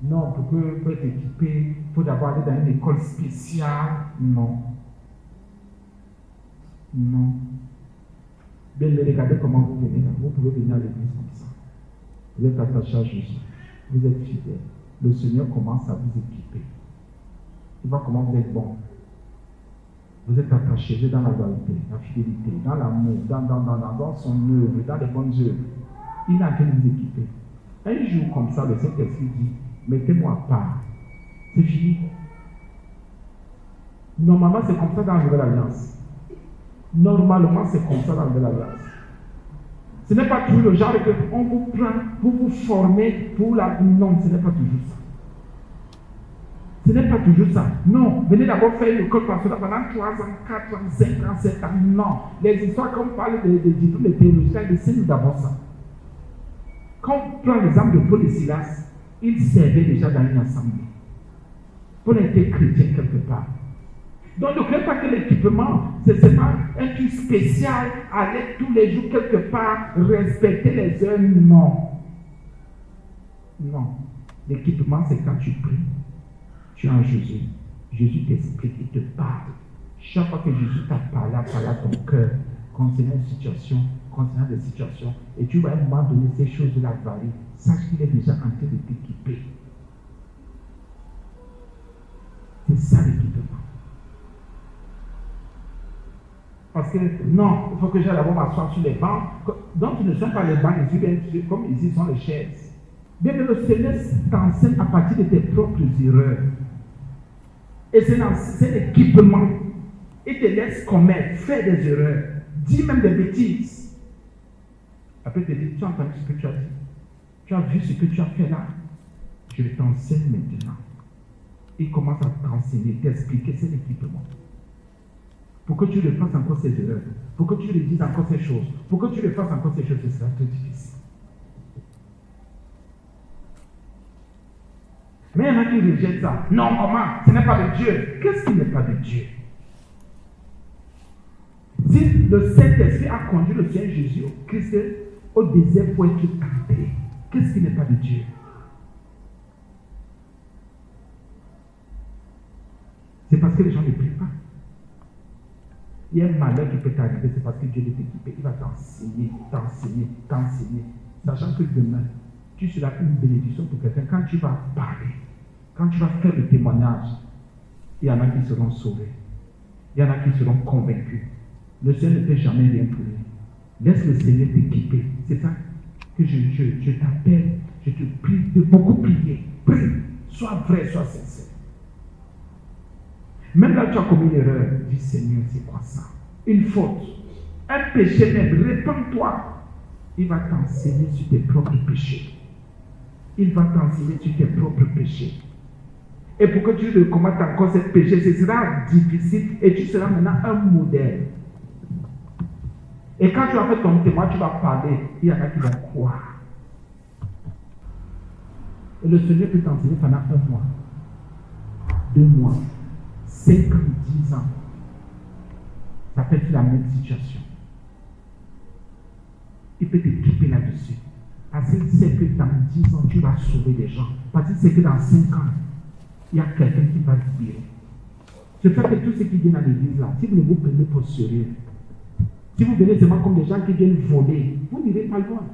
non, pour être équipé, il faut d'abord aller dans une école spéciale. Non. Non. Bien, mais regardez comment vous venez là. Vous pouvez venir à l'église comme ça. Vous êtes attaché à Jésus. Vous êtes fidèle. Le Seigneur commence à vous équiper. Il voit comment vous êtes bon. Vous êtes attaché, vous êtes dans la loyauté, la fidélité, dans l'amour, dans son œuvre, dans les bonnes œuvres. Il est en train de vous équiper. Un jour comme ça, le Saint-Esprit dit, mettez-moi à part. C'est fini. Normalement, c'est comme ça dans la Nouvelle Alliance. Normalement, c'est comme ça dans la Nouvelle Alliance. Ce n'est pas toujours le genre qu'on vous prend pour vous former pour la... Non, ce n'est pas toujours ça. Ce n'est pas toujours ça. Non, venez d'abord faire une école pastorale pendant 3 ans, 4 ans, 5 ans, 7 ans. Non. Les histoires qu'on parle de tous les théologiens, laissez-nous d'abord ça. Quand on prend l'exemple de Paul et Silas, ils servaient déjà dans une assemblée. Paul était chrétien quelque part. Donc ne croyez pas que l'équipement, c'est seulement un truc spécial, aller tous les jours quelque part, respecter les heures. Non. Non. L'équipement, c'est quand tu pries. Tu es en Jésus. Jésus t'explique, il te parle. Chaque fois que Jésus t'a parlé à ton cœur, concernant une situation, concernant des situations, et tu vas à un moment donné ces choses-là varient, sache qu'il est déjà en train de t'équiper. C'est ça l'équipement. Parce que non, il faut que j'aille d'abord m'asseoir sur les bancs. Donc, ce ne sont pas les bancs ici, comme ici sont les chaises. Bien que le Seigneur t'enseigne à partir de tes propres erreurs. Et c'est l'équipement. Il te laisse commettre, faire des erreurs, dire même des bêtises. Après, il te dit, tu as entendu ce que tu as dit. Tu as vu ce que tu as fait là. Je t'enseigne maintenant. Il commence à t'enseigner, t'expliquer, c'est l'équipement. Pour que tu le fasses encore ces erreurs, pour que tu le dises encore ces choses, pour que tu le fasses encore ces choses, ce sera très difficile. Mais il y en a qui rejettent ça. Non, comment? Ce n'est pas de Dieu. Qu'est-ce qui n'est pas de Dieu? Si le Saint-Esprit a conduit le Seigneur Jésus au Christ au désert pour être tenté, qu'est-ce qui n'est pas de Dieu? C'est parce que les gens ne prient pas. Il y a un malheur qui peut t'arriver, c'est parce que Dieu est équipé. Il va t'enseigner. sachant que demain, tu seras une bénédiction pour quelqu'un. Quand tu vas parler, quand tu vas faire le témoignage, il y en a qui seront sauvés. Il y en a qui seront convaincus. Le Seigneur ne fait jamais rien pour lui. Laisse le Seigneur t'équiper. C'est ça que je t'appelle, je te prie de beaucoup prier. Prie, sois vrai, sois sincère. Même là, tu as commis l'erreur. Dis Seigneur, c'est quoi ça? Une faute, un péché même, répands-toi. Il va t'enseigner sur tes propres péchés. Il va t'enseigner sur tes propres péchés. Et pour que tu le combattes encore ce péché, ce sera difficile et tu seras maintenant un modèle. Et quand tu vas faire ton témoin, tu vas parler, il y en a qui vont croire. Et le Seigneur peut t'enseigner pendant 1 mois, 2 mois, 5 ans, 10 ans. Ça peut être la même situation. Il peut t'équiper là-dessus. Parce qu'il sait que dans 10 ans, tu vas sauver des gens. Parce qu'il sait que dans 5 ans, il y a quelqu'un qui va libérer. C'est fait que tous ceux qui viennent à l'église là, si vous ne vous prenez pas au sérieux, si vous venez seulement comme des gens qui viennent voler, vous n'irez pas loin.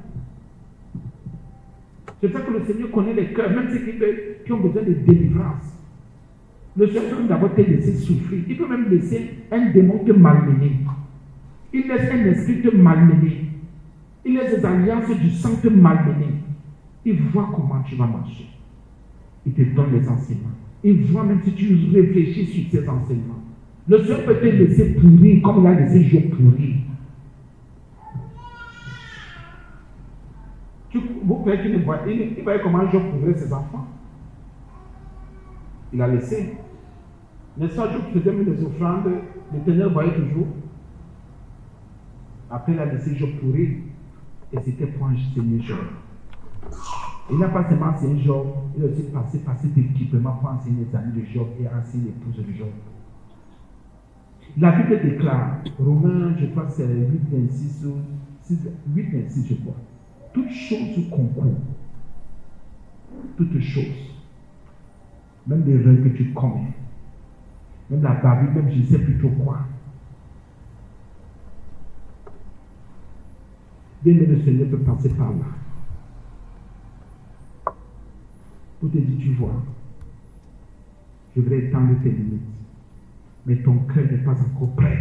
C'est fait que le Seigneur connaît les cœurs, même ceux qui ont besoin de délivrance. Le Seigneur peut d'abord te laisser souffrir. Il peut même laisser un démon te malmener. Il laisse un esprit te malmener. Il laisse des alliances du sang te malmener. Il voit comment tu vas marcher. Il te donne les enseignements. Il voit même si tu réfléchis sur ces enseignements. Le Seigneur peut te laisser pourrir comme il a laissé Job pourrir. Vous croyez qu'il ne voit, il voyait comment Job pourrait ses enfants. Il a laissé. N'est-ce pas, Job faisait même des offrandes, l'Éternel voyait toujours. Après, il a laissé Job pourrir. Et c'était pour enseigner Job. Il n'a pas seulement enseigné Job, il a aussi passé par cet équipement pour enseigner les amis de Job et enseigner l'épouse de Job. La Bible déclare, Romains, je crois que c'est 8,26 ou 8,26, je crois. Toute chose concourt. Toute chose. Même les rêves que tu commets. Même la Bible, même je ne sais plus trop quoi. Bien, le Seigneur peut passer par là. Pour te dire, tu vois, je voudrais étendre tes limites, mais ton cœur n'est pas encore prêt.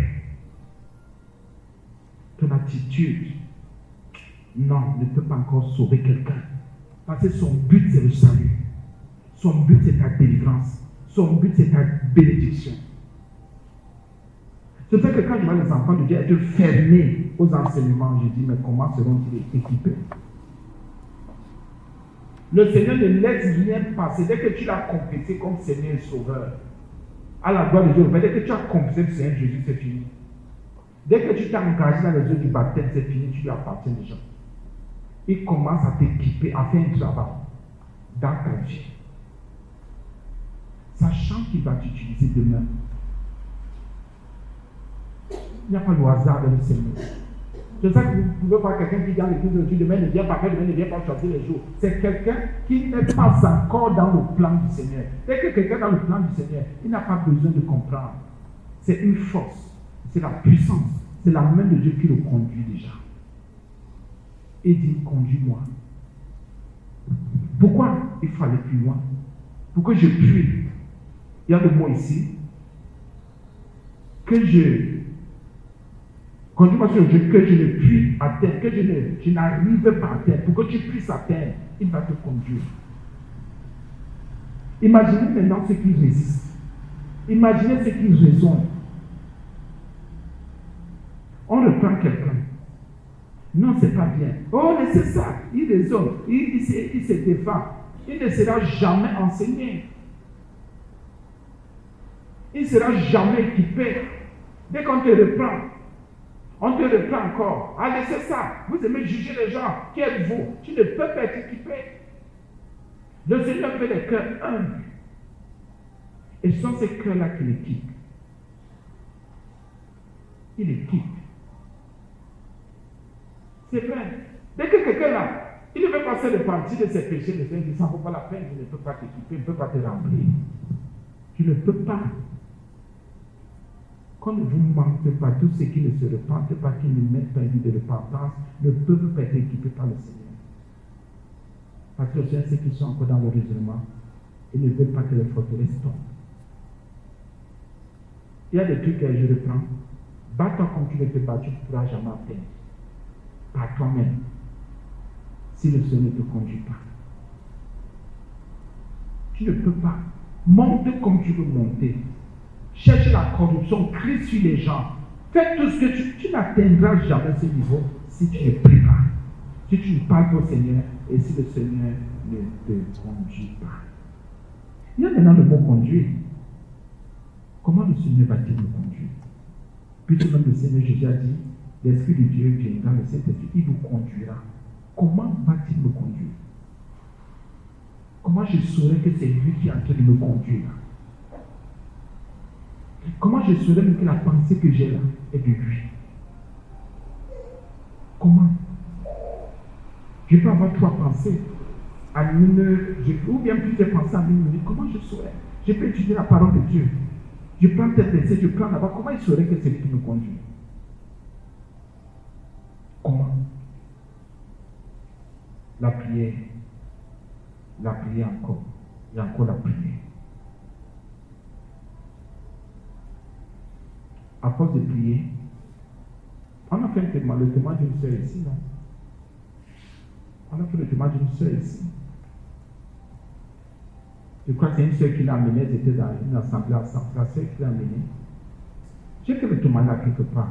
Ton attitude, non, ne peut pas encore sauver quelqu'un. Parce que son but, c'est le salut. Son but, c'est ta délivrance. Son but, c'est ta bénédiction. C'est fait que quand je vois les enfants de Dieu être fermés aux enseignements, je dis, mais comment seront-ils équipés? Le Seigneur ne laisse rien passer. Dès que tu l'as confessé comme Seigneur et Sauveur, à la gloire de Dieu, dès que tu as confessé le Seigneur Jésus, c'est fini. Dès que tu t'es engagé dans les eaux du baptême, c'est fini, tu lui appartiens déjà. Il commence à t'équiper, à faire un travail dans ta vie. Sachant qu'il va t'utiliser demain. Il n'y a pas de hasard dans le Seigneur. C'est ça que vous pouvez voir quelqu'un qui est dans l'église aujourd'hui, demain ne vient pas faire, demain ne vient pas choisir les jours. C'est quelqu'un qui n'est pas encore dans le plan du Seigneur. Dès que quelqu'un est dans le plan du Seigneur, il n'a pas besoin de comprendre. C'est une force, c'est la puissance, c'est la main de Dieu qui le conduit déjà. Et dit, conduis-moi. Pourquoi il faut aller plus loin? Pourquoi je prie? Il y a le mot ici. Que je conduis-moi sur Dieu, que je ne puis atteindre, que je n'arrive pas à atteindre. Pour que tu puisses atteindre, il va te conduire. Imaginez maintenant ceux qui résistent. Imaginez ceux qui raisonnent. On reprend quelqu'un. Non, c'est pas bien. Oh, laissez ça. Il raisonne. Il se défend. Il ne sera jamais enseigné. Il ne sera jamais équipé. Dès qu'on te reprend, on te reprend encore. Ah, laissez ça. Vous aimez juger les gens. Qui êtes-vous? Tu ne peux pas être équipé. Le Seigneur fait les cœurs humbles. Et ce sont ces cœurs-là qu'il équipe. Il équipe. C'est vrai. Dès que quelqu'un là, il ne veut pas se repentir de ses péchés, le Seigneur dit, ça ne vaut pas la peine, je ne peux pas t'équiper, je ne peux pas te remplir. Tu ne peux pas. Qu'on ne vous manque pas, tous ceux qui ne se repentent pas, qui ne mettent pas une vie de repentance, ne peuvent pas être équipés par le Seigneur. Parce que le Seigneur sait qu'ils sont encore dans le raisonnement. Ils ne veulent pas que les forteresses tombent. Il y a des trucs que je reprends. Bats-toi comme tu ne peux pas, tu ne pourras jamais atteindre. Par toi-même. Si le Seigneur ne te conduit pas. Tu ne peux pas. Monte comme tu veux monter. Cherche la corruption, crie sur les gens. Fais tout ce que tu n'atteindras jamais ce niveau si tu ne pries pas. Si tu ne parles pas au Seigneur et si le Seigneur ne te conduit pas. Il y a maintenant le mot conduire. Comment le Seigneur va-t-il me conduire? Puisque même le Seigneur Jésus a dit, l'Esprit de Dieu viendra, le Saint-Esprit, il vous conduira. Comment va-t-il me conduire? Comment je saurai que c'est lui qui est en train de me conduire? Comment je saurai que la pensée que j'ai là est de lui? Comment? Je peux avoir 3 pensées à une ou bien plusieurs pensées à 1 minute. Comment je saurais? Je peux étudier la parole de Dieu. Je prends tes pensées, je prends là-bas. Comment il saurait que c'est lui qui me conduit? Comment? La prière. La prière encore. Il y a encore la prière. À force de prier, on a fait le témoin d'une sœur ici, non? On a fait le témoin d'une sœur ici. Je crois que c'est une sœur qui l'a amenée, elle était dans une assemblée ensemble. La sœur qui l'a amenée. J'ai fait le témoin là quelque part.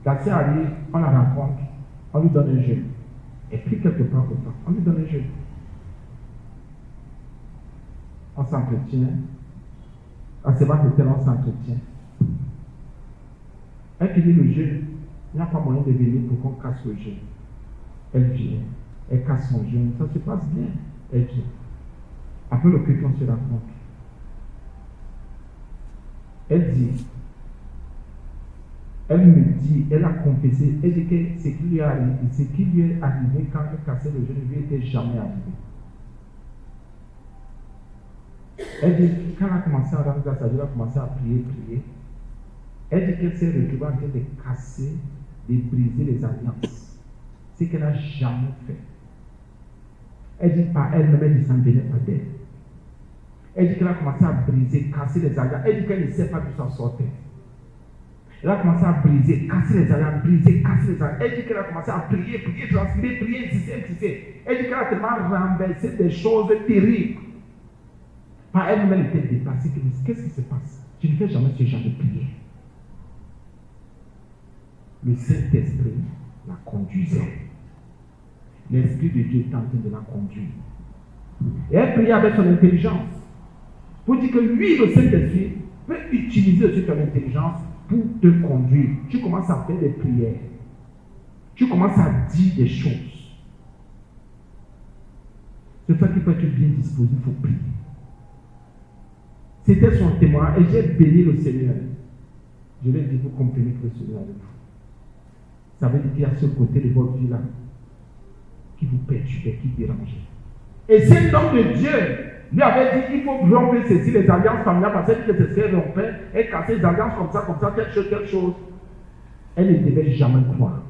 La sœur arrive, on la rencontre, on lui donne un jeûne. Elle prie quelque part pour ça, on lui donne un jeûne. On s'entretient. À ce moment on s'entretient. Elle finit le jeûne. Il n'y a pas moyen de venir pour qu'on casse le jeûne. Elle vient. Elle casse son jeûne. Ça se passe bien. Elle vient. Après le culte, on se rencontre. Elle dit, elle me dit, elle a confessé, elle dit que ce qui lui est arrivé quand elle cassait le jeûne ne lui était jamais arrivé. Elle dit, quand elle a commencé à rentrer dans sa vie, elle a commencé à prier. Elle dit qu'elle s'est retrouvée en train de casser, de briser les alliances. Ce qu'elle n'a jamais fait. Elle dit par elle-même, elle dit ça ne venait pas d'elle. Elle dit qu'elle a commencé à briser, casser les alliances. Elle dit qu'elle ne sait pas d'où s'en sortir. Elle a commencé à briser, casser les alliances, briser, casser les alliances. Elle dit qu'elle a commencé à prier, transpirer, prier, insister. Elle dit qu'elle a tellement renversé des choses terribles. Par elle-même, elle était dépassée. Qu'est-ce qui se passe? Je ne fais jamais ce genre de prière. Le Saint-Esprit la conduisait. L'Esprit de Dieu est en train de la conduire. Et elle priait avec son intelligence. Pour dire que lui, le Saint-Esprit, peut utiliser aussi ton intelligence pour te conduire. Tu commences à faire des prières. Tu commences à dire des choses. C'est ça qu'il faut être bien disposé, il faut prier. C'était son témoin et j'ai béni le Seigneur. Je lui ai dit, vous comprenez que le Seigneur est avec vous. Ça veut dire qu'il y a ce côté de votre vie là qui vous perturbait, qui dérangeait. Et c'est l'homme de Dieu lui avait dit, il faut rompre ceci, les alliances familiales, parce que c'est ce qu'elle rompait, et casser les alliances comme ça, telle chose. Elle ne devait jamais croire.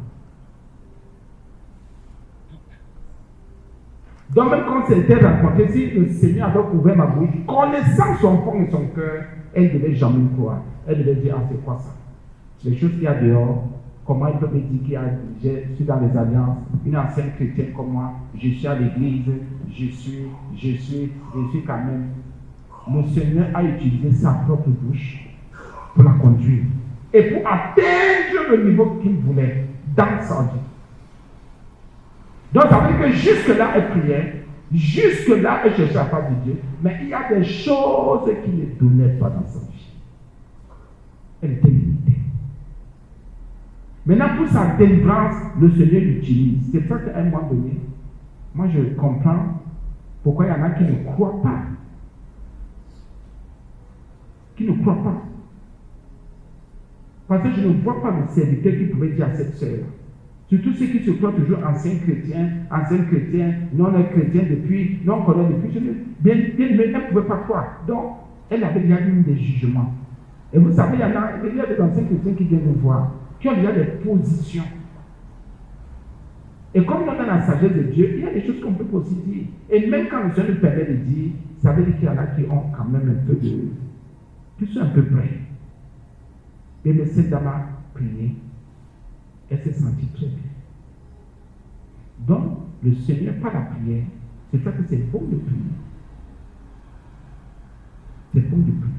Donc même quand c'était rencontré, si le Seigneur avait ouvert ma bouche, connaissant son fond et son cœur, elle ne devait jamais croire. Elle devait dire, ah c'est quoi ça? Les choses qu'il y a dehors, comment il peut me dire je suis dans les alliances, une ancienne chrétienne comme moi, je suis à l'église, je suis quand même. Le Seigneur a utilisé sa propre bouche pour la conduire et pour atteindre le niveau qu'il voulait dans sa vie. Donc ça veut dire que jusque-là, elle priait, jusque-là, elle cherchait la face de Dieu, mais il y a des choses qui ne donnaient pas dans sa vie. Elle était limitée. Maintenant, pour sa délivrance, le Seigneur l'utilise. C'est pour ça qu'à un moment donné, moi je comprends pourquoi il y en a qui ne croient pas. Qui ne croient pas. Parce que je ne vois pas le serviteur qui pouvait dire à cette sœur-là. Surtout ceux qui se croient toujours anciens chrétiens, non chrétiens depuis, non connaît depuis. Bien, elle ne pouvait pas croire. Donc, elle avait déjà eu des jugements. Et vous savez, il y a des anciens chrétiens qui viennent nous voir, qui ont déjà des positions. Et comme on a la sagesse de Dieu, il y a des choses qu'on peut aussi dire. Et même quand le Seigneur nous permet de dire, ça veut dire qu'il y en a qui ont quand même un peu qui sont un peu près. Et mais cette dame a prié. Elle s'est sentie très bien. Donc, le Seigneur, par la prière, c'est ça que c'est bon de prier. C'est bon de prier.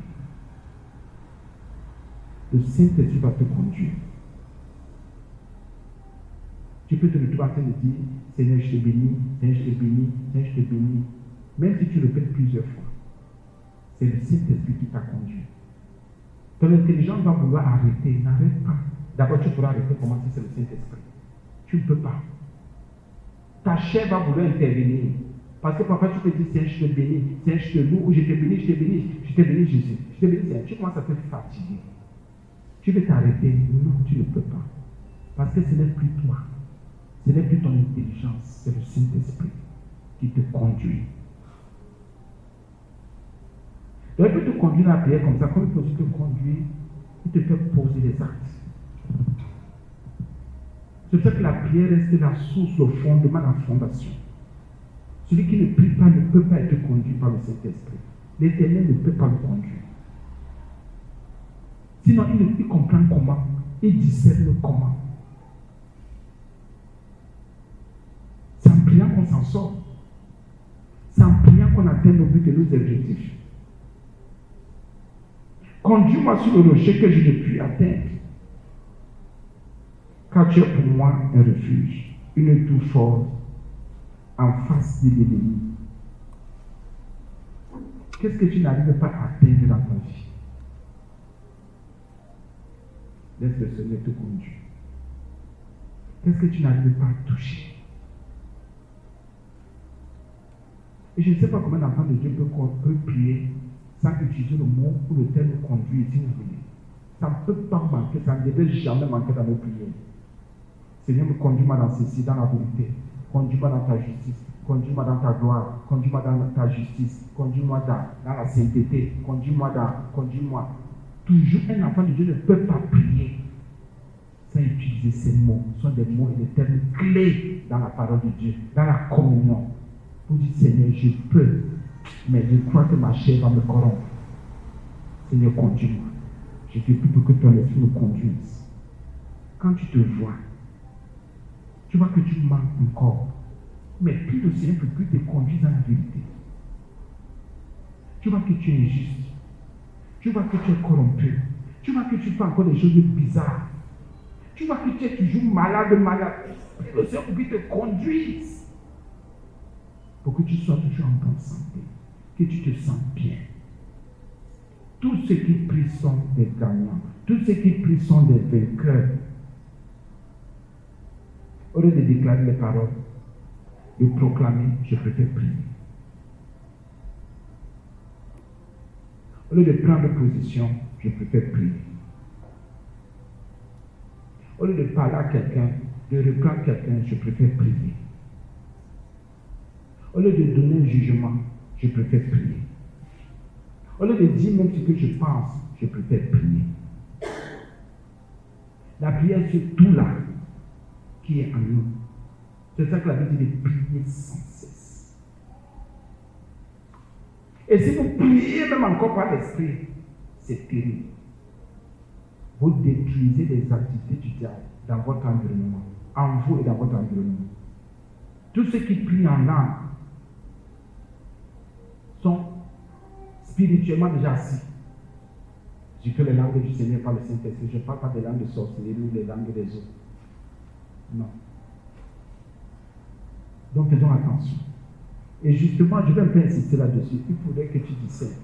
Le Saint-Esprit va te conduire. Tu peux te retrouver en train de dire, Seigneur, je te bénis, Seigneur, je te bénis, Seigneur, je te bénis. Même si tu le répètes plusieurs fois, c'est le Saint-Esprit qui t'a conduit. Ton intelligence va vouloir arrêter, n'arrête pas. D'abord, tu pourras arrêter comment si c'est le Saint-Esprit. Tu ne peux pas. Ta chair va vouloir intervenir. Parce que parfois tu peux dire, Seigneur, je te bénis, Seigneur, je te loue, ou je te bénis, je te bénis, je te bénis, Jésus. Je te bénis, Seigneur. Tu commences à te fatiguer. Tu veux t'arrêter. Non, tu ne peux pas. Parce que ce n'est plus toi. Ce n'est plus ton intelligence, c'est le Saint-Esprit qui te conduit. Donc, il peut te conduire à la prière comme ça, comme il peut aussi te conduire, il te fait poser des actes. C'est pour ça que la prière reste la source, le fondement, la fondation. Celui qui ne prie pas ne peut pas être conduit par le Saint-Esprit. L'Éternel ne peut pas le conduire. Sinon, il comprend comment, il discerne comment. C'est en priant qu'on s'en sort. C'est en priant qu'on atteint nos buts et nos objectifs. Conduis-moi sur le rocher que je ne puis atteindre. Car tu es pour moi un refuge, une tour forte en face de l'ennemi. Qu'est-ce que tu n'arrives pas à atteindre dans ta vie? Laisse le Seigneur te conduire. Qu'est-ce que tu n'arrives pas à toucher? Et je ne sais pas comment l'enfant de Dieu peut prier sans utiliser le mot ou le terme conduire, si vous voulez. Ça ne peut pas manquer, ça ne devait jamais manquer dans nos prières. Seigneur, me conduis-moi dans ceci, dans la vérité. Conduis-moi dans ta justice. Conduis-moi dans ta gloire. Conduis-moi dans ta justice. Conduis-moi dans la sainteté. Conduis-moi. Toujours, un enfant de Dieu ne peut pas prier sans utiliser ces mots. Ce sont des mots et des termes clés dans la parole de Dieu, dans la communion. Pour dire, Seigneur, je peux, mais je crois que ma chair va me corrompre. Seigneur, conduis-moi. Je te prie pour que ton esprit me conduise. Quand tu te vois, tu vois que tu manques encore. Mais plus le Seigneur peut plus te conduire dans la vérité. Tu vois que tu es injuste. Tu vois que tu es corrompu. Tu vois que tu fais encore des choses bizarres. Tu vois que tu es toujours malade. Et le Seigneur peut te conduire. Pour que tu sois toujours en bonne santé. Que tu te sens bien. Tous ceux qui prient sont des gagnants. Tous ceux qui prient sont des vainqueurs. Au lieu de déclarer les paroles, de proclamer, je préfère prier. Au lieu de prendre position, je préfère prier. Au lieu de parler à quelqu'un, de reprendre quelqu'un, je préfère prier. Au lieu de donner un jugement, je préfère prier. Au lieu de dire même ce que je pense, je préfère prier. La prière, c'est tout là qui est en nous. C'est ça que la Bible dit de prier sans cesse. Et si vous priez même encore par l'esprit, c'est terrible. Vous détruisez les activités du diable dans votre environnement, en vous et dans votre environnement. Tous ceux qui prient en langue sont spirituellement déjà assis. Je fais les langues du Seigneur par le Saint-Esprit. Je ne parle pas des langues de sorcellerie ou des langues des autres. Non. Donc faisons attention. Et justement, je vais un peu insister là-dessus. Il faudrait que tu dises.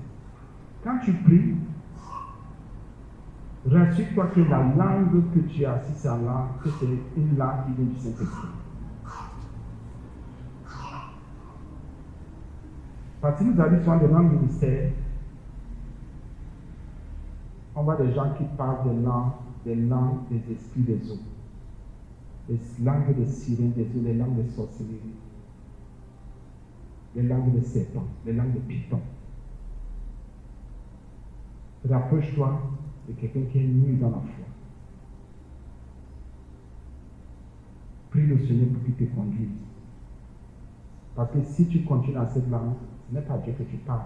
Quand tu pries, rassure-toi que la langue que tu as assise à langue, que c'est une langue qui vient du Saint-Esprit. Parce que nous avons souvent des langues ministères, on voit des gens qui parlent des langues des esprits des eaux. Les langues des sirènes des eaux, les langues de sorcellerie, les langues de serpents, les langues de python. Rapproche-toi de quelqu'un qui est nu dans la foi. Prie le le Seigneur pour qu'il te conduise. Parce que si tu continues à cette langue, ce n'est pas Dieu que tu parles.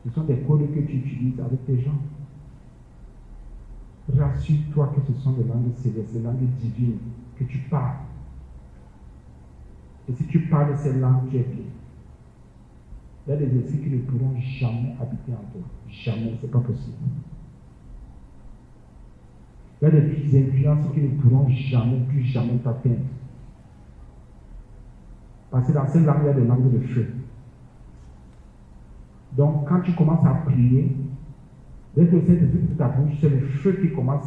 Ce sont des codes que tu utilises avec tes gens. Rassure-toi que ce sont des langues célestes, des langues divines que tu parles. Et si tu parles ces langues, tu es bien. Il y a des esprits qui ne pourront jamais habiter en toi. Jamais, ce n'est pas possible. Il y a des petites influences qui ne pourront jamais, plus jamais t'atteindre. Parce que dans ces langues, il y a des langues de feu. Donc, quand tu commences à prier, dès que c'est de ta bouche, c'est le feu qui commence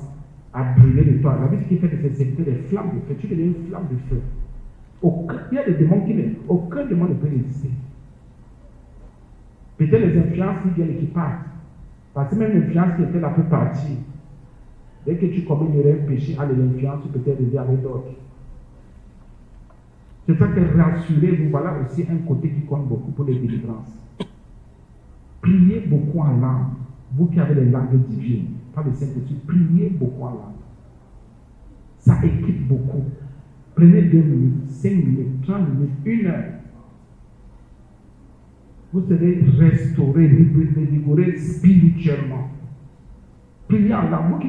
à brûler de toi. La Bible qui fait de ces serviteurs des flammes de feu. Tu deviens une flamme de feu. Il y a des démons aucun démon ne peut résister. Peut-être les influences qui viennent et qui partent. Parce que même l'influence qui était là peut partir. Dès que tu commets un péché, l'influence peut être aidée avec d'autres. C'est ça que rassurez-vous, voilà aussi un côté qui compte beaucoup pour les délivrances. Priez beaucoup en langue. Vous qui avez les langues divines, pas le Saint-Esprit, priez beaucoup en langue. Ça équipe beaucoup. Prenez 2 minutes, 5 minutes, 30 minutes, 1 heure. Vous serez restauré, revigoré spirituellement. Priez en langue.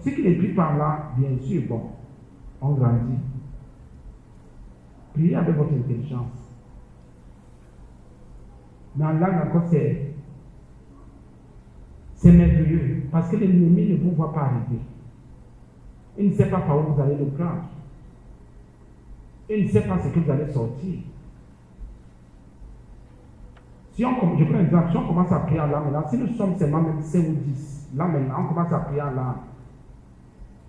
Ceux qui ne prient pas en langue, bien sûr, bon, on grandit. Priez avec votre intelligence. Mais en langue encore, c'est merveilleux. Parce que l'ennemi ne vous voit pas arriver. Il ne sait pas par où vous allez le prendre. Il ne sait pas ce que vous allez sortir. Je prends un exemple, si on commence à prier en langue maintenant, si nous sommes seulement même 5 ou 10, là maintenant, on commence à prier en langue.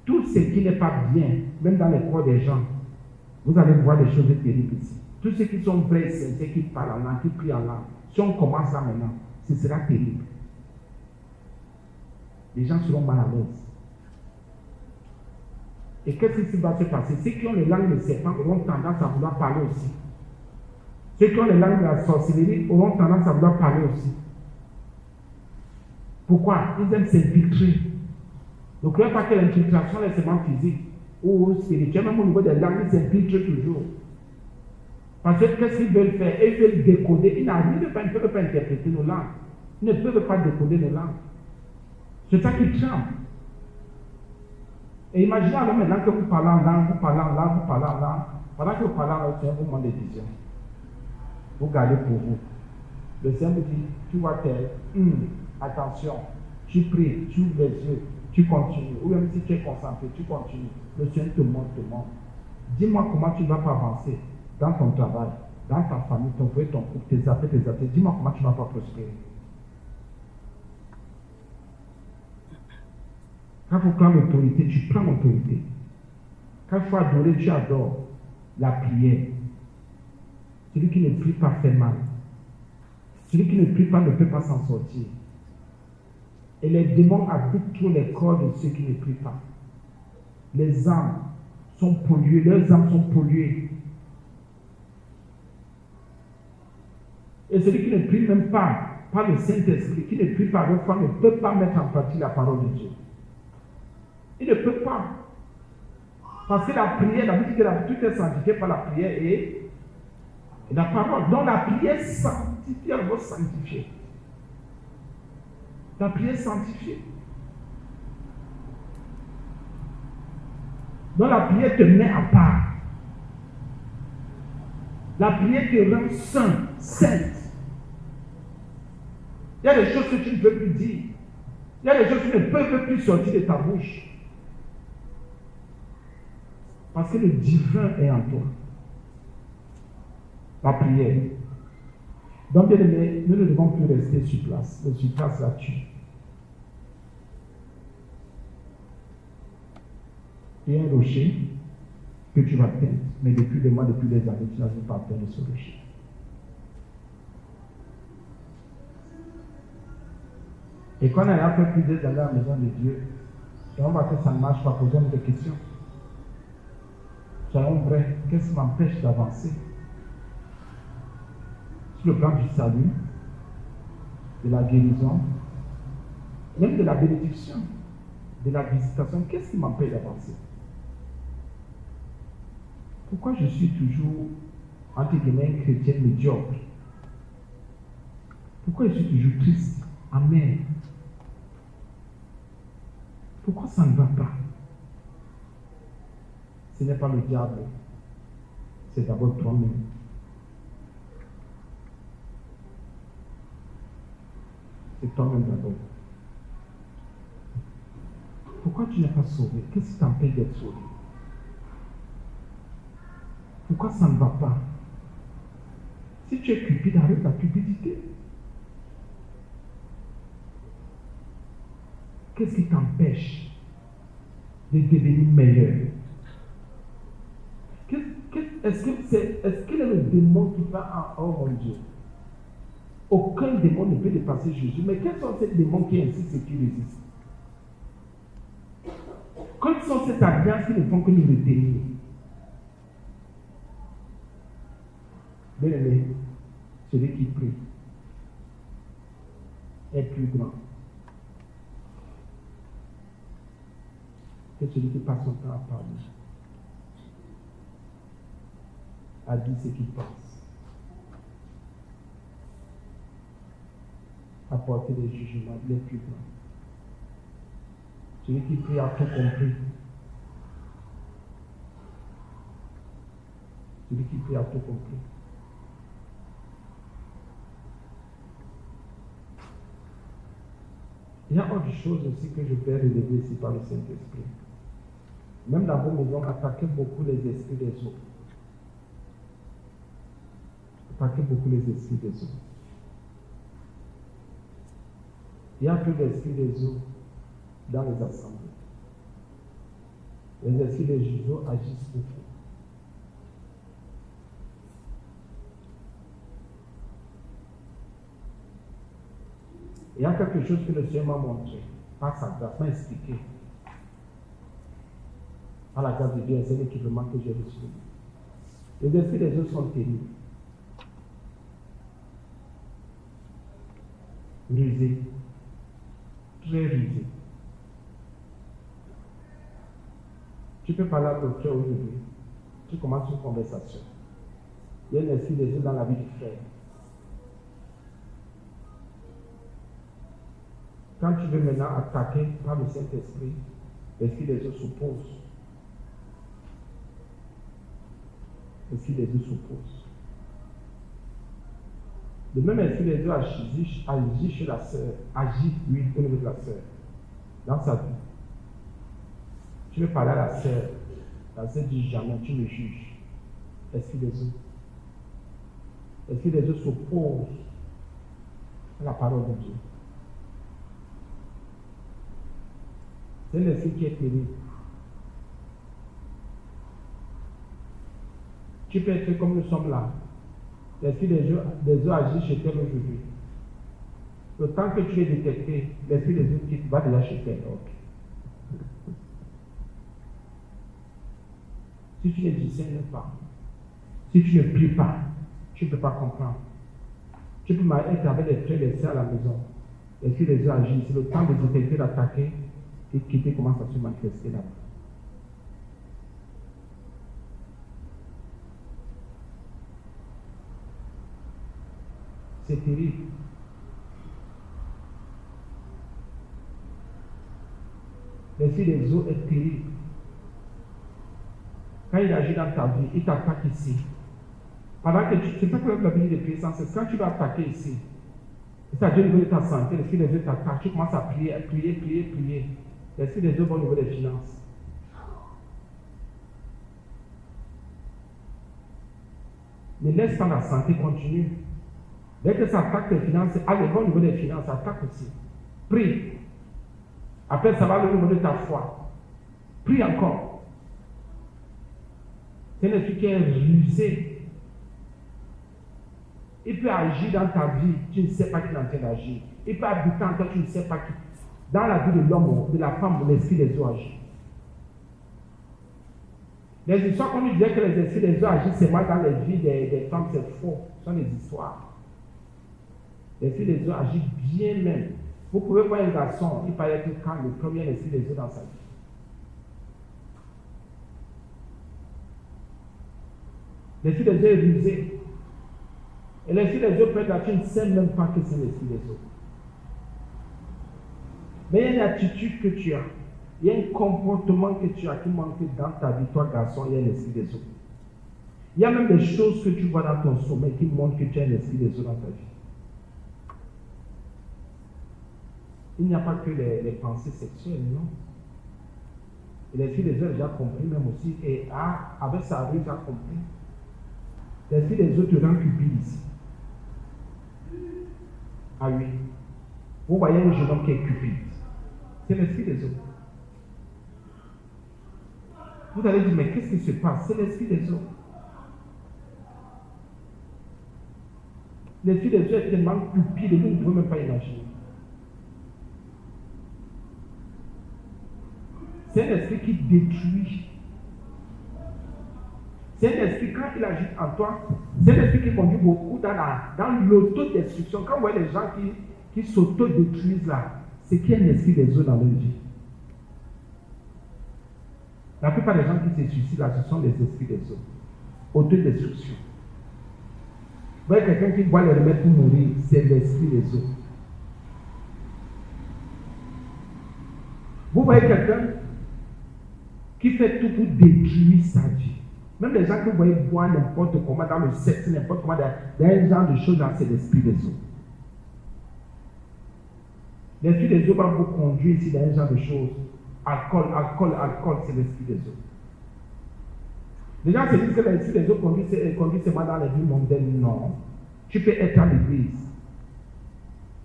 Tout ce qui n'est pas bien, même dans les corps des gens, vous allez voir des choses terribles ici. Tous ceux qui sont vrais et sincères, qui parlent en langue, qui prient en langue, si on commence là maintenant, ce sera terrible. Les gens seront mal à l'aise. Et qu'est-ce qui va se passer? Ceux qui ont les langues de serpent auront tendance à vouloir parler aussi. Ceux qui ont les langues de la sorcellerie auront tendance à vouloir parler aussi. Pourquoi? Ils aiment s'infiltrer. Ne croyez pas que l'infiltration est seulement physique ou spirituelle, même au niveau des langues, ils s'infiltrent toujours. Parce que qu'est-ce qu'ils veulent faire? Ils veulent décoder. Ils ne peuvent pas interpréter nos langues. Ils ne peuvent pas décoder nos langues. C'est ça qui tremble. Et imaginez alors maintenant que vous parlez en langue, vous parlez en langue. Pendant que vous parlez en langue, c'est un moment de décision. Vous gardez pour vous. Le Seigneur vous dit, tu vois tel, attention, tu pries, tu ouvres les yeux, tu continues. Ou même si tu es concentré, tu continues. Le Seigneur te montre. Dis-moi comment tu ne vas pas avancer dans ton travail, dans ta famille, ton foyer, ton couple, tes affaires. Dis-moi comment tu ne vas pas prospérer. Quand il faut prendre l'autorité, tu prends l'autorité. Quand il faut adorer, tu adores. La prière. Celui qui ne prie pas fait mal. Celui qui ne prie pas ne peut pas s'en sortir. Et les démons habitent tous les corps de ceux qui ne prient pas. Les âmes sont polluées, leurs âmes sont polluées. Et celui qui ne prie même pas, par le Saint-Esprit, qui ne prie pas avec foi, ne peut pas mettre en pratique la parole de Dieu. Il ne peut pas. Parce que la prière, la Bible dit que tout est sanctifié par la prière et la parole. Donc la prière sanctifie, elle va sanctifier. La prière sanctifie. Donc la prière te met à part. La prière te rend saint, sainte. Il y a des choses que tu ne peux plus dire. Il y a des choses qui ne peuvent plus sortir de ta bouche. Parce que le divin est en toi. La prière. Donc, bien aimé, nous ne devons plus rester sur place. Le sur place là-dessus. Il y a un rocher que tu vas atteindre. Mais depuis des mois, depuis des années, tu n'as pas atteindre ce rocher. Et quand on a fait plusieurs années à la maison de Dieu, et on voit que ça ne marche pas, posons des questions. Soyons vrais, qu'est-ce qui m'empêche d'avancer? Sur le plan du salut, de la guérison, même de la bénédiction, de la visitation, qu'est-ce qui m'empêche d'avancer? Pourquoi je suis toujours, entre guillemets, un chrétien médiocre? Pourquoi je suis toujours triste, amer? Pourquoi ça ne va pas? Ce n'est pas le diable, c'est d'abord toi-même. C'est toi-même d'abord. Pourquoi tu n'es pas sauvé? Qu'est-ce qui t'empêche d'être sauvé? Pourquoi ça ne va pas? Si tu es cupide, arrête la cupidité. Qu'est-ce qui t'empêche de devenir meilleur? Est-ce qu'il est le démon qui va en oh mon Dieu? Aucun démon ne peut dépasser Jésus. Mais quels sont ces démons qui insistent et qui résistent? Quelles sont ces alliances qui ne font que nous retenir? Bien aimé, celui qui prie est plus grand que celui qui passe son temps à parler, à dire ce qu'il pense, à porter des jugements. Il est plus grand. Celui qui prie a tout compris. Celui qui prie a tout compris. Il y a autre chose aussi que je vais relever ici par le Saint-Esprit. Même dans vos maisons, attaquez beaucoup les esprits des autres. Attaquez beaucoup les esprits des autres. Il y a plus d'esprits des autres dans les assemblées. Les esprits des Jésus agissent beaucoup. Il y a quelque chose que le Seigneur m'a montré, par sa grâce, m'a expliqué. Par la grâce de Dieu, c'est l'équipement que j'ai reçu. Les esprits des autres sont terribles. Rusés. Très rusés. Tu peux parler à ton frère aujourd'hui. Tu commences une conversation. Il y a un esprit des autres dans la vie du frère. Quand tu veux maintenant attaquer par le Saint-Esprit, l'esprit des autres s'oppose. L'esprit des autres s'oppose. Le même esprit des autres agit chez la sœur, agit, oui, au niveau de la sœur, dans sa vie. Tu veux parler à la sœur dit jamais, tu me juges. L'esprit des autres. L'esprit des autres s'oppose à la parole de Dieu. C'est l'esprit qui est terrible. Tu peux être comme nous sommes là. L'esprit des autres agit chez toi aujourd'hui. Le temps que tu es détecté, l'esprit des autres qui va déjà chez toi. Si tu ne discernes pas, si tu ne pries pas, tu ne peux pas comprendre. Tu peux être avec les frères et les sœurs à la maison. L'esprit des autres agit. C'est le temps de détecter, d'attaquer. Et quitter commence à se manifester là-bas. C'est terrible. L'esprit des eaux est terrible. Quand il agit dans ta vie, il t'attaque ici. Pendant que c'est pas que la vie de puissance, c'est quand tu vas attaquer ici. C'est-à-dire au niveau de ta santé, l'esprit des eaux t'attaque. Tu commences à prier. L'esprit des eaux va au niveau des finances. Ne laisse pas la santé continuer. Dès que ça attaque tes finances, allez, va au niveau des finances, ça attaque aussi. Prie. Après, ça va au niveau de ta foi. Prie encore. C'est un esprit qui est rusé. Il peut agir dans ta vie, tu ne sais pas qu'il est en train d'agir. Il peut habiter en toi, tu ne sais pas qui. Dans la vie de l'homme, de la femme, l'esprit des eaux agit. Les histoires qu'on nous disait que les esprits des eaux agissent seulement dans les vies des femmes, c'est faux. Ce sont des histoires. L'esprit des eaux agit bien même. Vous pouvez voir un garçon, il paraît être quand le premier esprit des eaux dans sa vie. L'esprit des eaux est rusé. Et l'esprit des eaux peut être là, tu ne sais même pas que c'est l'esprit des eaux. Mais il y a une attitude que tu as. Il y a un comportement que tu as qui montre que dans ta vie, toi garçon, il y a l'esprit des eaux. Il y a même des choses que tu vois dans ton sommeil qui montrent que tu as l'esprit des eaux dans ta vie. Il n'y a pas que les pensées sexuelles, non. Et l'esprit des eaux a déjà compris même aussi, et avec sa ruse a compris. L'esprit des eaux te rend cupide ici. Ah oui. Vous voyez un jeune homme qui est cupide. C'est l'esprit des eaux. Vous allez dire, mais qu'est-ce qui se passe? C'est l'esprit des eaux. L'esprit des eaux est tellement cupide, vous ne pouvez même pas imaginer. C'est un esprit qui détruit. C'est un esprit, quand il agit en toi, c'est un esprit qui conduit beaucoup dans l'autodestruction. Quand vous voyez les gens qui s'autodétruisent là, c'est qu'il y a un esprit des eaux dans leur vie. La plupart des gens qui se suicident là, ce sont les esprits des eaux. Autodestruction. Vous voyez quelqu'un qui boit les remèdes pour mourir, c'est l'esprit des eaux. Vous voyez quelqu'un qui fait tout pour détruire sa vie. Même les gens que vous voyez boire n'importe comment dans le sexe, n'importe comment, dans un genre de choses, c'est l'esprit des eaux. L'esprit des eaux va vous conduire ici dans un genre de choses. Alcool, c'est l'esprit des eaux. Les gens se disent que l'esprit des eaux conduit seulement dans les vies mondaines. Non. Tu peux être à l'église.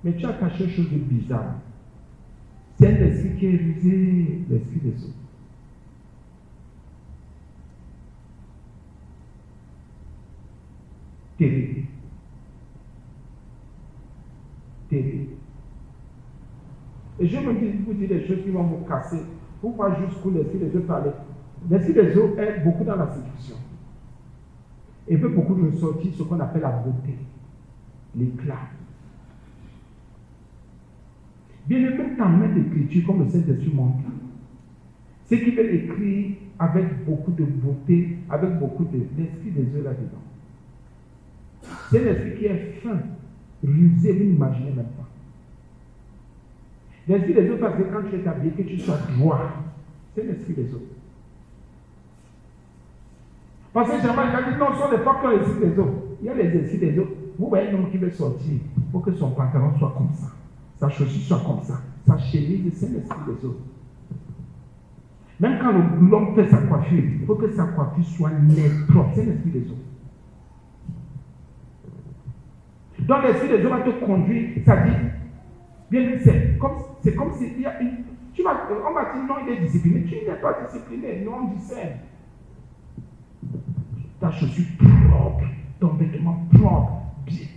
Mais tu as caché quelque chose de bizarre. C'est un esprit qui est rusé, l'esprit des eaux. Terrible. Terrible. Et je me vous dire des choses qui vont vous casser. Vous voyez jusqu'où l'esprit des eaux peut aller. L'esprit des eaux est beaucoup dans la séduction. Et veut beaucoup ressortir ce qu'on appelle la beauté, l'éclat. Bien, le même temps même d'écriture, comme le Saint-Esprit montre, c'est qu'il veut écrire avec beaucoup de beauté, avec beaucoup de l'esprit des eaux là-dedans. C'est l'esprit qui est fin, rusé, vous n'imaginez même pas. L'esprit des eaux, parce que quand tu es habillé, que tu sois droit, c'est l'esprit des eaux. Parce que généralement, les gens disent non, ce sont les femmes qui ont l'esprit des eaux. Il y a les esprits des eaux. Vous voyez un homme qui veut sortir, il faut que son pantalon soit comme ça, sa chaussure soit comme ça, sa chemise, c'est l'esprit des eaux. Même quand l'homme fait sa coiffure, il faut que sa coiffure soit nette, propre, c'est l'esprit des eaux. Donc l'esprit des eaux va te conduire, ça dit, bien c'est comme s'il y a une. On va dire non, il est discipliné. Tu n'es pas discipliné, non, on discerne. Ta chaussure propre, ton vêtement propre,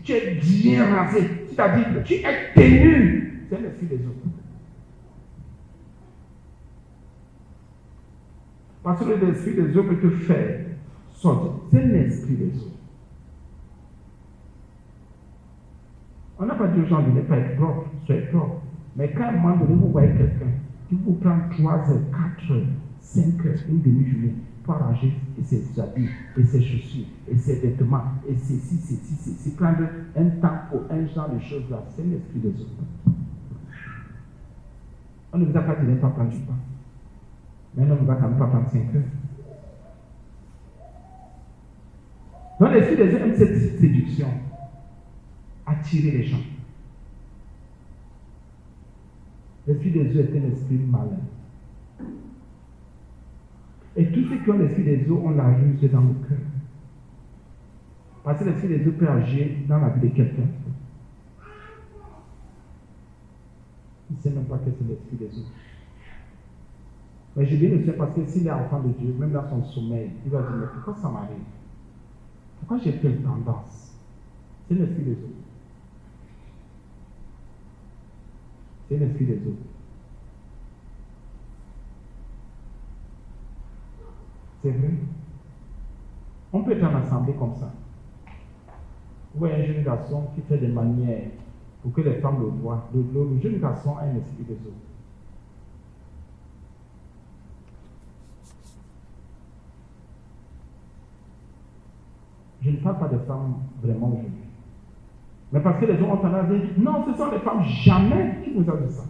tu es bien rasé, c'est-à-dire tu es tenu. C'est l'esprit des eaux. Parce que l'esprit des eaux peut te faire sortir. C'est l'esprit des eaux. On n'a pas dit aux gens de ne pas être propre, soyez propre. Mais quand à un moment donné, vous voyez quelqu'un qui vous prend 3 heures, 4 heures, 5 heures, une demi-journée pour arranger ses habits, et ses chaussures, et ses vêtements, et ceci, prendre un temps pour un genre de choses là, c'est l'esprit des autres. On ne vous a pas dit de ne pas prendre du temps. Mais on ne va quand même pas prendre 5 heures. Donc l'esprit des autres aime cette séduction. Attirer les gens. L'esprit des eaux est un esprit malin. Et tous ceux qui ont l'esprit des eaux ont la ruse dans le cœur. Parce que l'esprit des eaux peut agir dans la vie de quelqu'un. Il ne sait même pas que c'est l'esprit des eaux. Mais je dis le sais parce que s'il est enfant de Dieu, même dans son sommeil, il va dire, mais pourquoi ça m'arrive? Pourquoi j'ai telle tendance? C'est l'esprit des eaux. C'est l'esprit des eaux. C'est vrai. On peut être en assemblée comme ça. Vous voyez un jeune garçon qui fait des manières pour que les femmes le voient. Le jeune garçon a un esprit des eaux. Je ne parle pas des femmes vraiment aujourd'hui. Mais parce que les gens ont tendance à dire, non, ce sont les femmes, jamais qui vous a dit ça.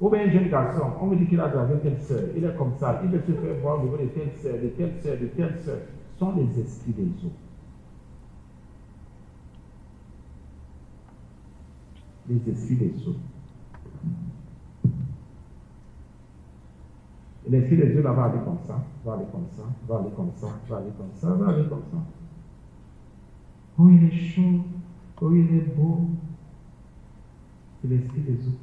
Ou bien un jeune garçon, on me dit qu'il a dragué telle sœur, il est comme ça, il veut se faire voir au niveau de telle sœur, de telle sœur, de telle sœur. Ce sont les esprits des eaux. Les esprits des eaux. Et l'esprit des eaux là va aller comme ça, va aller comme ça, va aller comme ça, va aller comme ça, va aller comme ça. Oh, il est chaud, oh, il est beau. C'est l'esprit des eaux.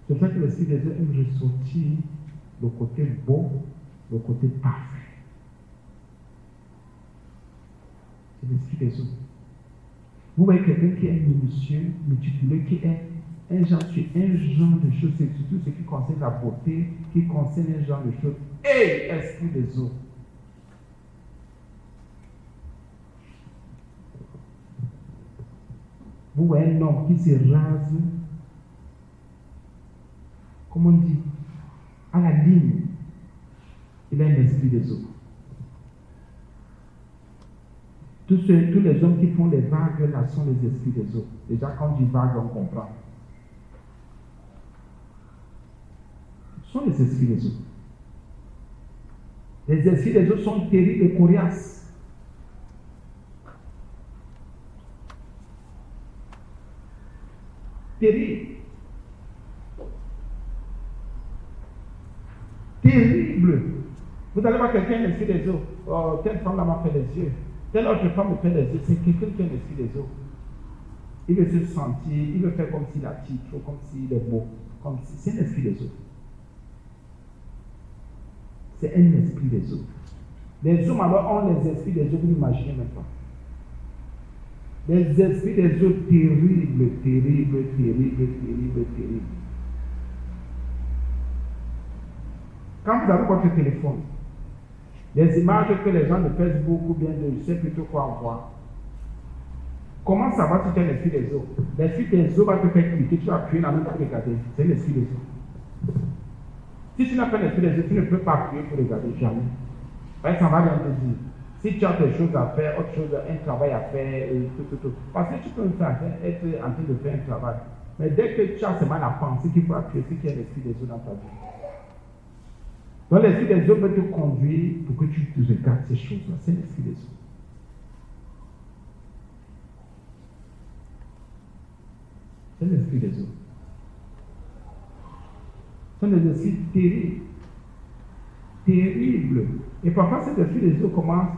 C'est ça que l'esprit des eaux aime ressortir le côté beau, le côté parfait. C'est l'esprit des eaux. Vous voyez quelqu'un qui est minutieux, méticuleux, qui est un genre de choses, c'est surtout ce qui concerne la beauté, qui concerne un genre de choses. Et esprit des eaux. Vous voyez un homme qui se rase, comment on dit, à la ligne. Il a un esprit des eaux. Tous les hommes qui font les vagues là sont les esprits des eaux. Déjà, quand on dit vague, on comprend. Ce sont les esprits des eaux. Les esprits des eaux sont terribles et coriaces. Terrible. Terrible. Vous allez voir quelqu'un, l'esprit des eaux. Oh, telle femme là m'a fait les yeux. Telle autre femme me fait les yeux. C'est quelqu'un qui a l'esprit des eaux. Il veut se sentir, il veut faire comme s'il attire, comme s'il est beau. Comme si, c'est un esprit des eaux. C'est un esprit des eaux. Les hommes alors ont les esprits des eaux, vous n'imaginez même pas. Les esprits des eaux terribles, terribles, terribles, terribles, terribles. Quand vous avez votre téléphone, les images que les gens de Facebook ou bien de je sais plutôt quoi envoient, comment savoir si tu as l'esprit des eaux? L'esprit des eaux va te faire cliquer, tu vas appuyer la main pour regarder. C'est l'esprit des eaux. Si tu n'as pas l'esprit des eaux, tu ne peux pas appuyer pour regarder, jamais. Parce que ça va rien te dire. Si tu as des choses à faire, autre chose, un travail à faire, et tout. Parce que tu peux être en train de faire un travail. Mais dès que tu as seulement la pensée qu'il faut appuyer, c'est qu'il y a l'esprit des eaux dans ta vie. Donc l'esprit des eaux peut te conduire pour que tu regardes ces choses-là. C'est l'esprit des eaux. C'est l'esprit des eaux. Ce sont des esprits terribles. Terribles. Et parfois, cet esprit des eaux commence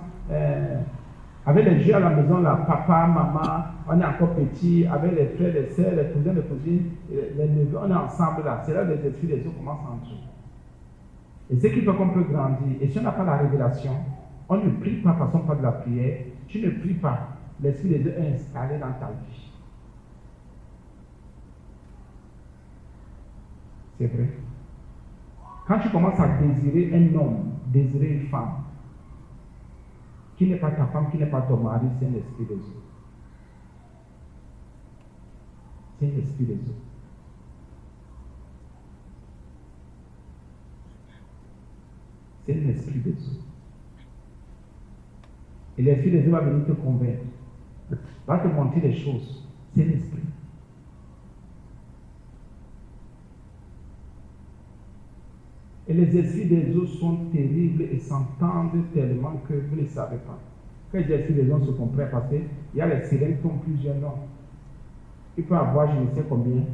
avec les jeux à la maison, là, papa, maman, on est encore petit, avec les frères, les sœurs, les cousins, les cousines, les neveux, on est ensemble là. C'est là que les esprits des eaux commencent à entrer. Et ce qui fait qu'on peut grandir. Et si on n'a pas la révélation, on ne prie pas façon pas de la prière, tu ne pries pas. L'esprit des eaux est installé dans ta vie. C'est vrai. Quand tu commences à désirer un homme, désirer une femme, qui n'est pas ta femme, qui n'est pas ton mari, c'est un esprit des eaux. C'est un esprit des eaux. C'est un esprit des eaux. Et l'esprit des eaux va venir te convaincre, va te montrer des choses. C'est l'esprit. Et les esprits des eaux sont terribles et s'entendent tellement que vous ne savez pas. Quand les esprits des eaux se comprennent, parce qu'il y a les sirènes qui ont plusieurs noms. Il peut avoir je ne sais combien.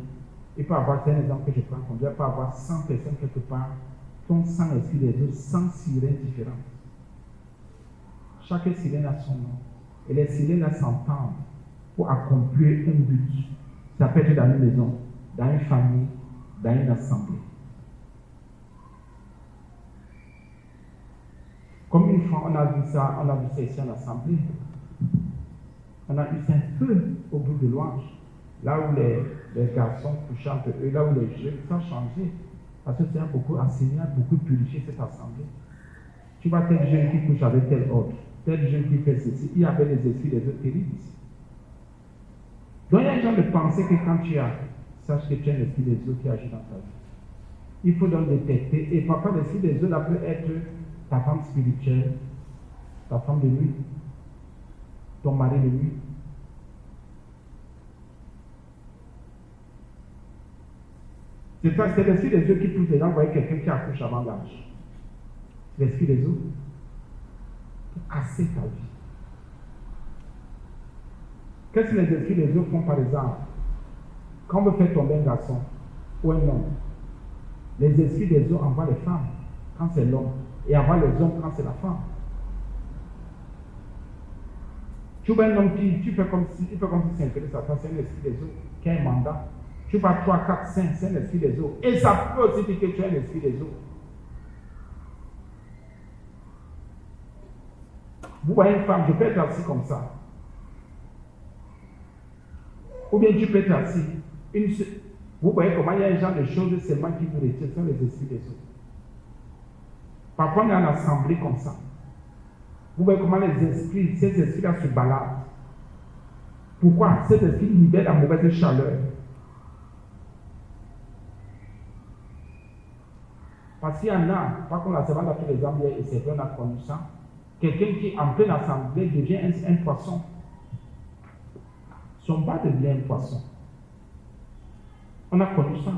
Il peut avoir, c'est un exemple que je prends comme ça, il peut avoir 100 personnes quelque part qui ont 100 esprits des eaux, 100 sirènes différentes. Chaque sirène a son nom. Et les sirènes s'entendent pour accomplir un but. Ça peut être dans une maison, dans une famille, dans une assemblée. Comme une fois, on a vu ça ici en assemblée. On a eu un feu au bout de l'ouange. Là où les garçons couchaient entre eux, là où les jeunes, ça a changé. Parce que c'est beaucoup enseigné, beaucoup purifié cette assemblée. Tu vois tel jeune qui couche avec tel autre, tel jeune qui fait ceci. Il y avait les esprits des autres terribles ici. Donc il y a un genre de pensée que quand tu as, sache que tu as l'esprit des autres qui agit dans ta vie. Il faut donc détecter. Et parfois l'esprit des autres peut être ta femme spirituelle, ta femme de nuit, ton mari de nuit. C'est ça, c'est l'esprit des yeux qui pousse les gens à voir quelqu'un qui accouche avant l'âge. C'est l'esprit des yeux pour casser ta vie. Qu'est-ce que les esprits des yeux font par exemple? Quand on veut faire tomber un garçon ou un homme, les esprits des yeux envoient les femmes quand c'est l'homme et envoient les hommes quand c'est la femme. Tu vois un homme qui fait comme si c'est intéressant, c'est un esprit des yeux qui a un mandat. Tu vois 3, 4, 5, c'est un esprit des eaux. Et ça peut aussi dire que tu es un esprit des eaux. Vous voyez une femme, je peux être assis comme ça. Ou bien tu peux être assis. Vous voyez comment il y a un genre de choses seulement qui vous retiennent, ce sont les esprits des eaux. Parfois on est en assemblée comme ça. Vous voyez comment ces esprits-là se baladent. Pourquoi? Ces esprits libèrent la mauvaise chaleur. Parce qu'il y en a, pas qu'on a servi dans tous les ambiers et c'est vrai, on a connu ça. Quelqu'un qui, en pleine assemblée, devient un poisson. Son bas devient un poisson. On a connu ça.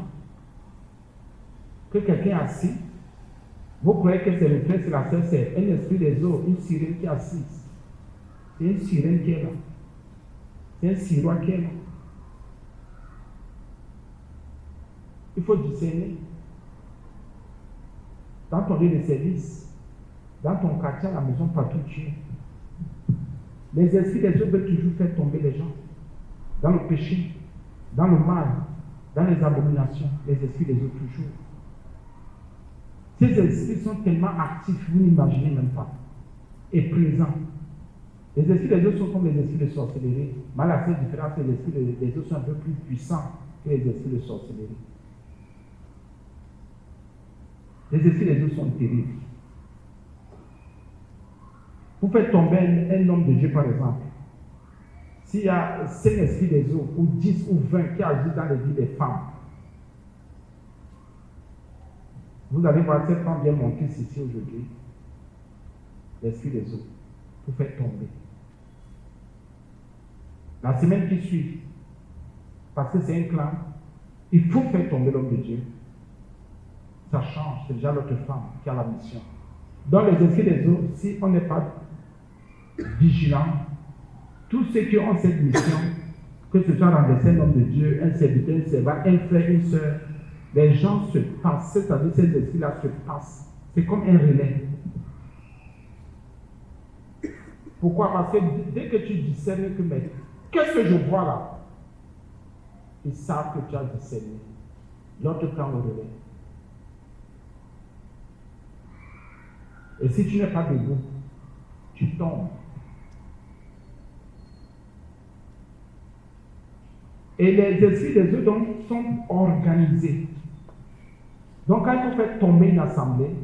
Que quelqu'un est assis, vous croyez que c'est le frère, c'est la sœur, c'est un esprit des eaux, une sirène qui est assise. C'est une sirène qui est là. C'est un sirois qui est là. Il faut discerner. Dans ton lieu de service, dans ton quartier, à la maison, partout tu es. Les esprits des autres veulent toujours faire tomber les gens. Dans le péché, dans le mal, dans les abominations, les esprits des autres toujours. Ces esprits sont tellement actifs, vous n'imaginez même pas. Et présents. Les esprits des autres sont comme les esprits de sorcellerie. Mais la seule différence, c'est que les esprits des autres sont un peu plus puissants que les esprits de sorcellerie. Les esprits des autres sont terribles. Vous faites tomber un homme de Dieu, par exemple. S'il y a 5 esprits des eaux, ou 10 ou 20 qui agissent dans les vies des femmes, vous allez voir cette femme bien montée ici aujourd'hui. L'esprit des eaux, pour faire tomber. La semaine qui suit, parce que c'est un clan, il faut faire tomber l'homme de Dieu. Ça change, c'est déjà l'autre femme qui a la mission. Dans les esprits des eaux, si on n'est pas vigilant, tous ceux qui ont cette mission, que ce soit renverser un homme de Dieu, un serviteur, un servant, un frère, une soeur, les gens se passent, c'est-à-dire ces esprits-là se passent. C'est comme un relais. Pourquoi? Parce que dès que tu discernes que, mais qu'est-ce que je vois là? Ils savent que tu as discerné. L'autre prend le relais. Et si tu n'es pas debout, tu tombes. Et les esprits des eux donc sont organisés. Donc quand il faut faire tomber une assemblée,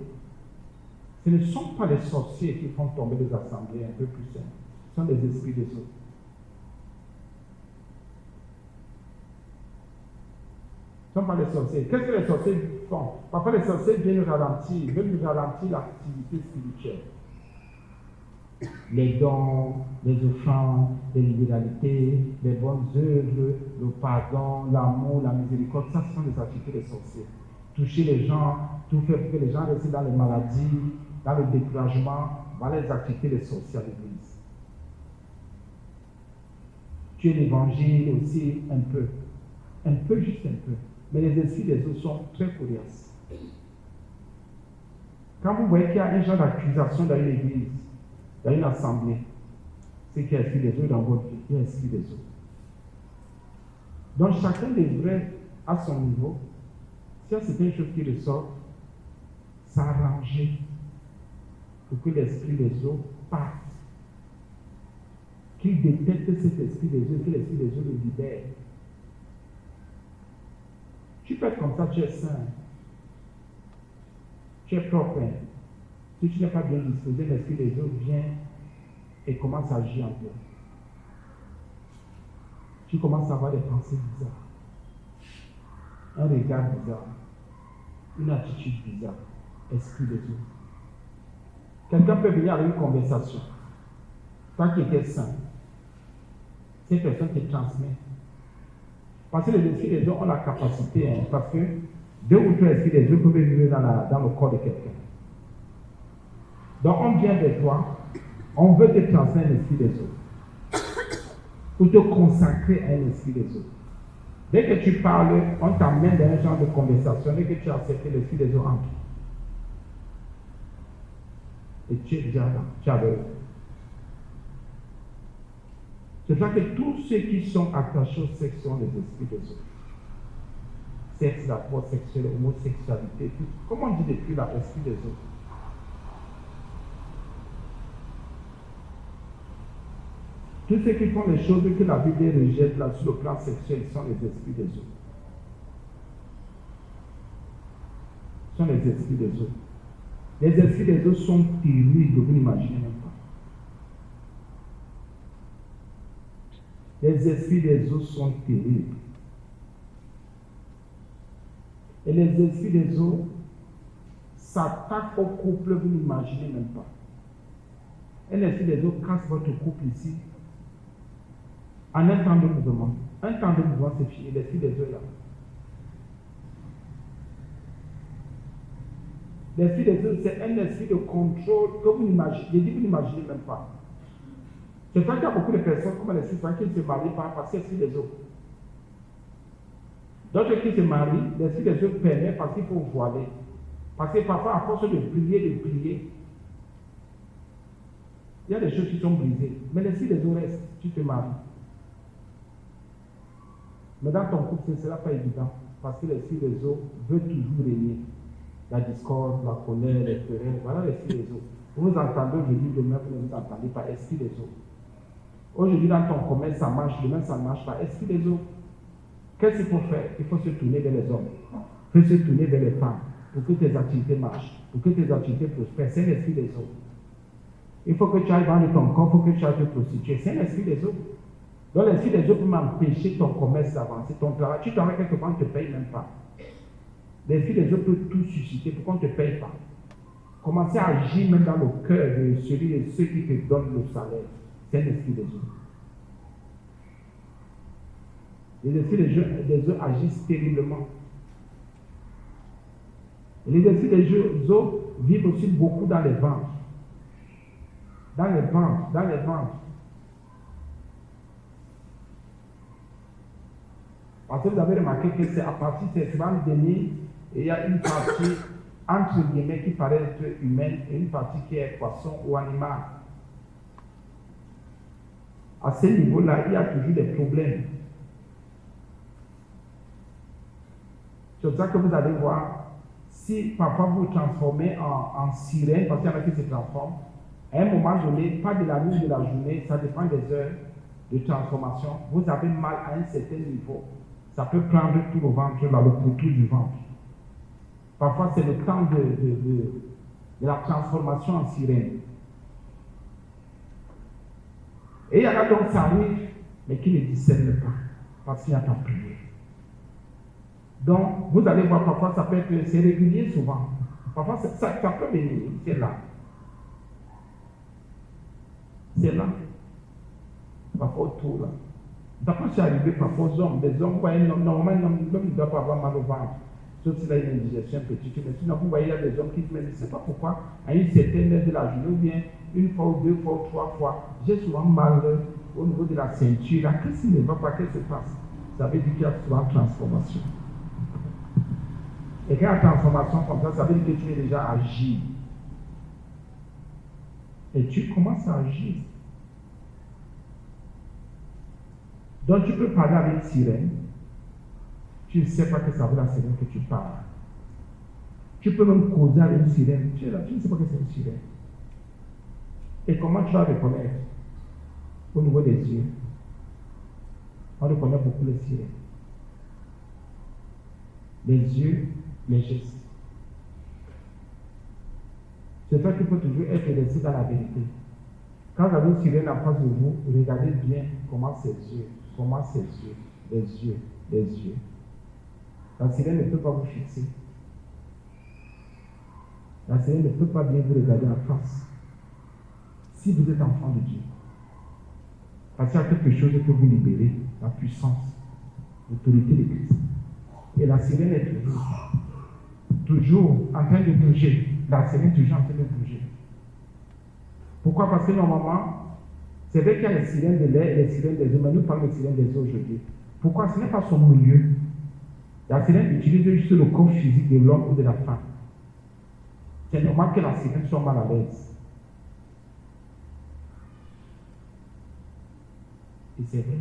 ce ne sont pas les sorciers qui font tomber des assemblées un peu plus simples. Ce sont les esprits des autres. Ce ne sont pas les sorciers. Qu'est-ce que les sorciers font? Parfois les sorciers viennent ralentir, ils veulent ralentir l'activité spirituelle. Les dons, les offrandes, les libéralités, les bonnes œuvres, le pardon, l'amour, la miséricorde, ça ce sont les activités des sorciers. Toucher les gens, tout faire pour que les gens restent dans les maladies, dans le découragement, voilà les activités des sorciers à l'église. Tuer l'évangile aussi un peu, juste un peu. Mais les esprits des autres sont très coriaces. Quand vous voyez qu'il y a un genre d'accusation dans une église, dans une assemblée, c'est qu'il y a l'esprit des autres dans votre vie, il y a l'esprit des autres. Donc chacun devrait, à son niveau, si c'est une chose qui ressort, s'arranger pour que l'esprit des autres parte. Qu'il détecte cet esprit des autres, que l'esprit des autres le libère. Tu peux être comme ça, tu es saint. Tu es propre. Si tu n'es pas bien disposé, l'esprit des autres vient et commence à agir en toi. Tu commences à avoir des pensées bizarres, un regard bizarre, une attitude bizarre, esprit des autres. Quelqu'un peut venir avec une conversation. Toi qui étais sain, cette personne te transmet. Parce que les esprits des autres ont la capacité, parce que 2 ou 3 esprits des autres peuvent vivre dans le corps de quelqu'un. Donc on vient de toi, on veut te transmettre l'esprit des autres. Ou te consacrer à un esprit des autres. Dès que tu parles, on t'amène dans un genre de conversation, dès que tu as accepté l'esprit des autres entre. Et tu es déjà là, tu es avec eux. C'est ça que tous ceux qui sont attachés au sexe sont les esprits des autres. Sexe, rapport sexuel, homosexualité, tout. Comment on dit depuis l'esprit des autres? Tous ceux qui font les choses que la Bible rejette là sur le plan sexuel sont les esprits des autres. Sont les esprits des autres. Les esprits des autres sont terribles, vous n'imaginez même pas. Les esprits des autres sont terribles. Et les esprits des autres s'attaquent au couple, vous n'imaginez même pas. Un esprit des autres casse votre couple ici. En un temps de mouvement. Un temps de mouvement, c'est fini. L'esprit des autres là. L'esprit des autres, c'est un esprit de contrôle que vous n'imaginez. Je dis vous n'imaginez même pas. C'est vrai qu'il y a beaucoup de personnes comme l'esprit qui ne se marient pas parce que l'esprit des autres. D'autres qui se marient, l'esprit des autres permet parce qu'il faut voiler. Parce que parfois, à force de prier, il y a des choses qui sont brisées. Mais l'esprit des autres reste, tu te maries. Mais dans ton couple, ce ne sera pas évident. Parce que l'esprit des autres veut toujours régner. La discorde, la colère, les querelles, voilà l'esprit des autres. Vous entendez aujourd'hui, demain, vous ne vous entendez pas, esprit des autres. Aujourd'hui, dans ton commerce, ça marche, demain, ça ne marche pas, esprit des autres. Qu'est-ce qu'il faut faire? Il faut se tourner vers les hommes. Il faut se tourner vers les femmes pour que tes activités marchent, pour que tes activités prospèrent. C'est l'esprit des autres. Il faut que tu ailles vendre ton corps, il faut que tu ailles te prostituer. C'est l'esprit des autres. Donc l'esprit des autres peut m'empêcher ton commerce d'avancer, ton travail. Tu travailles quelque part, on ne te paye même pas. L'esprit des autres peut tout susciter pour qu'on ne te paye pas. Commencer à agir même dans le cœur de celui de ceux qui te donnent le salaire. C'est l'esprit des autres. Les esprits des autres agissent terriblement. Et les esprits des autres vivent aussi beaucoup dans les ventres. Dans les ventres. Parce que vous avez remarqué que c'est à partir de cette ventre donné, il y a une partie entre guillemets qui paraît être humaine et une partie qui est poisson ou animal. À ce niveau-là, il y a toujours des problèmes. C'est pour ça que vous allez voir, si parfois vous vous transformez en sirène, parce qu'il y en a qui se transforment, à un moment donné, pas de la nuit de la journée, ça dépend des heures de transformation, vous avez mal à un certain niveau, ça peut prendre tout le ventre, là, le pourtour du ventre. Parfois, c'est le temps de la transformation en sirène. Et il y en a donc, ça arrive, mais qui ne discernent pas, parce qu'il n'y a pas prié. Donc, vous allez voir, parfois, ça peut être, c'est régulier souvent. Parfois, ça peut venir, c'est là. C'est là. Parfois, autour là. Ça peut arriver parfois aux hommes. Des hommes, vous voyez, normalement, l'homme ne doit pas avoir mal au ventre. Sauf s'il a une indigestion petite. Mais sinon, vous voyez, il y a des hommes qui disent, mais je ne sais pas pourquoi, à une certaine heure de la journée, ou bien une fois, ou 2 fois, ou 3 fois, j'ai souvent mal au niveau de la ceinture. Là, qu'est-ce qui ne va pas, qu'est-ce qui se passe? Ça veut dire qu'il y a souvent transformation. Et quand il y a transformation comme ça veut dire que tu es déjà agi. Et tu commences à agir. Donc tu peux parler avec une sirène. Tu ne sais pas que ça veut la sirène que tu parles. Tu peux même causer avec une sirène. Tu es là, tu ne sais pas que c'est une sirène. Et comment tu vas reconnaître? Au niveau des yeux. On reconnaît beaucoup les sirènes. Les yeux, les gestes. C'est ça qu'il faut toujours être laissé dans la vérité. Quand vous avez une sirène en face de vous, regardez bien comment ses yeux, les yeux. La sirène ne peut pas vous fixer. La sirène ne peut pas bien vous regarder en face. si vous êtes enfant de Dieu. Parce qu'il y a quelque chose que vous libérez, la puissance, l'autorité de Christ. Et la sirène est toujours en train de bouger. La sirène est toujours en train de bouger. Pourquoi? Parce que normalement, c'est vrai qu'il y a les sirènes de l'air et les sirènes des eaux, mais nous parlons des sirènes des eaux aujourd'hui. Pourquoi? Ce n'est pas son milieu. La sirène utilise juste le corps physique de l'homme ou de la femme. C'est normal que la sirène soit mal à l'aise. Et c'est vrai.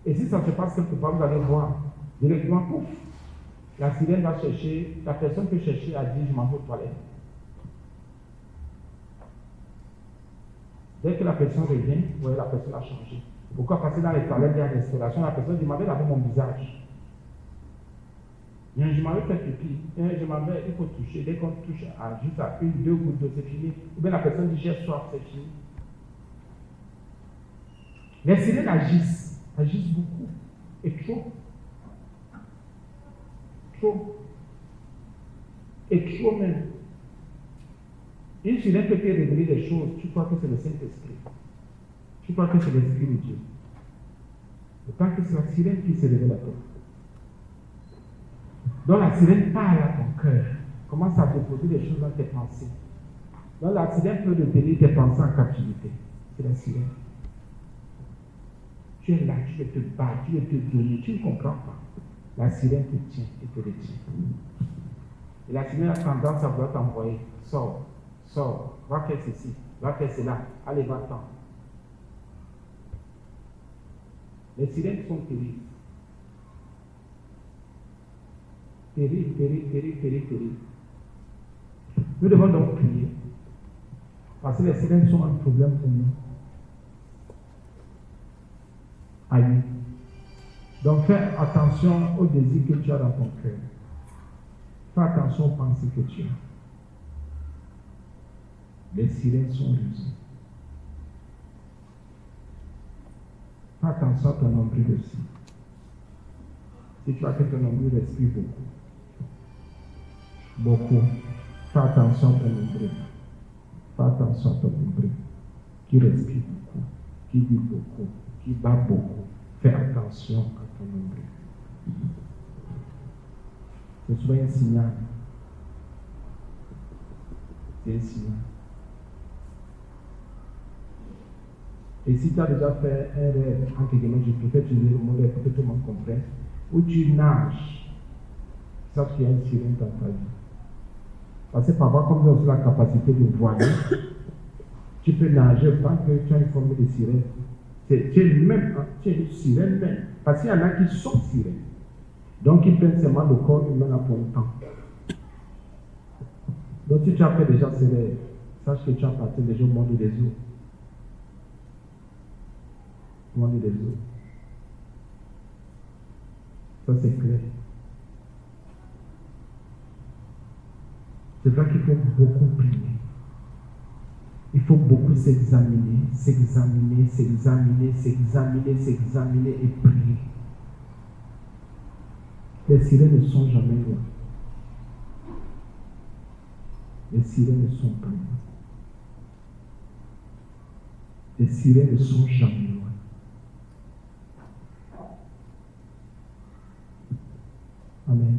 Et si ça se passe quelque part, vous allez voir, directement, pouf, la sirène va chercher, la personne peut chercher à dire je m'en vais aux toilettes. Dès que la personne revient, vous voyez, la personne a changé. Pourquoi? Parce que dans les toilettes, il y a restauration, la personne dit je m'en vais laver mon visage. Je m'en vais faire pipi, je m'en vais, il faut toucher. Dès qu'on touche juste à une, deux gouttes d'eau, c'est fini. Ou bien la personne dit j'ai soif, c'est fini. Les sirènes agissent beaucoup. Et trop. Trop. Et trop même. Une sirène peut te révéler des choses, tu crois que c'est le Saint-Esprit. Tu crois que c'est l'Esprit de Dieu. Autant que c'est la sirène qui se révèle à toi. Donc la sirène parle à ton cœur, commence à déposer des choses dans tes pensées. Donc la sirène peut retenir tes pensées en captivité. C'est la sirène. Tu es là, tu veux te battre, tu veux te donner, tu ne comprends pas. La sirène te tient et te retient. Et la sirène a tendance à vouloir t'envoyer. Sors, va faire ceci, va faire cela, allez, va-t'en. Les sirènes sont terribles. Terribles. Nous devons donc prier. Parce que les sirènes sont un problème pour nous. Aïe. Donc fais attention aux désirs que tu as dans ton cœur. Fais attention aux pensées que tu as. Les sirènes sont rusées. Fais attention à ton nombril aussi. Si tu as que ton nombril respire beaucoup. Fais attention à ton nombril. Fais attention à ton nombril. Qui respire beaucoup, qui vit beaucoup, qui bat beaucoup. Fais attention à ton nombril. Ce soit un signal. C'est un signal. Et si tu as déjà fait un rêve, entre guillemets, je préfère utiliser le mot rêve pour que tout le monde comprenne, où tu nages, sauf qu'il y a une sirène dans ta vie. Parce que parfois, comme tu as aussi la capacité de voyer, tu peux nager tant que tu as une forme de sirène. Tu es lui-même, tu es une sirène même. Parce qu'il y en a qui sont sirènes. Donc, ils prennent seulement le corps humain pour le temps. Donc, si tu as fait déjà ces rêves, sache que tu appartiens déjà au monde des eaux. Monde des eaux. Ça, c'est clair. C'est vrai qu'il faut beaucoup prier. Il faut beaucoup s'examiner et prier. Les sirènes ne sont jamais loin. Les sirènes ne sont pas loin. Les sirènes ne sont jamais loin. Amen.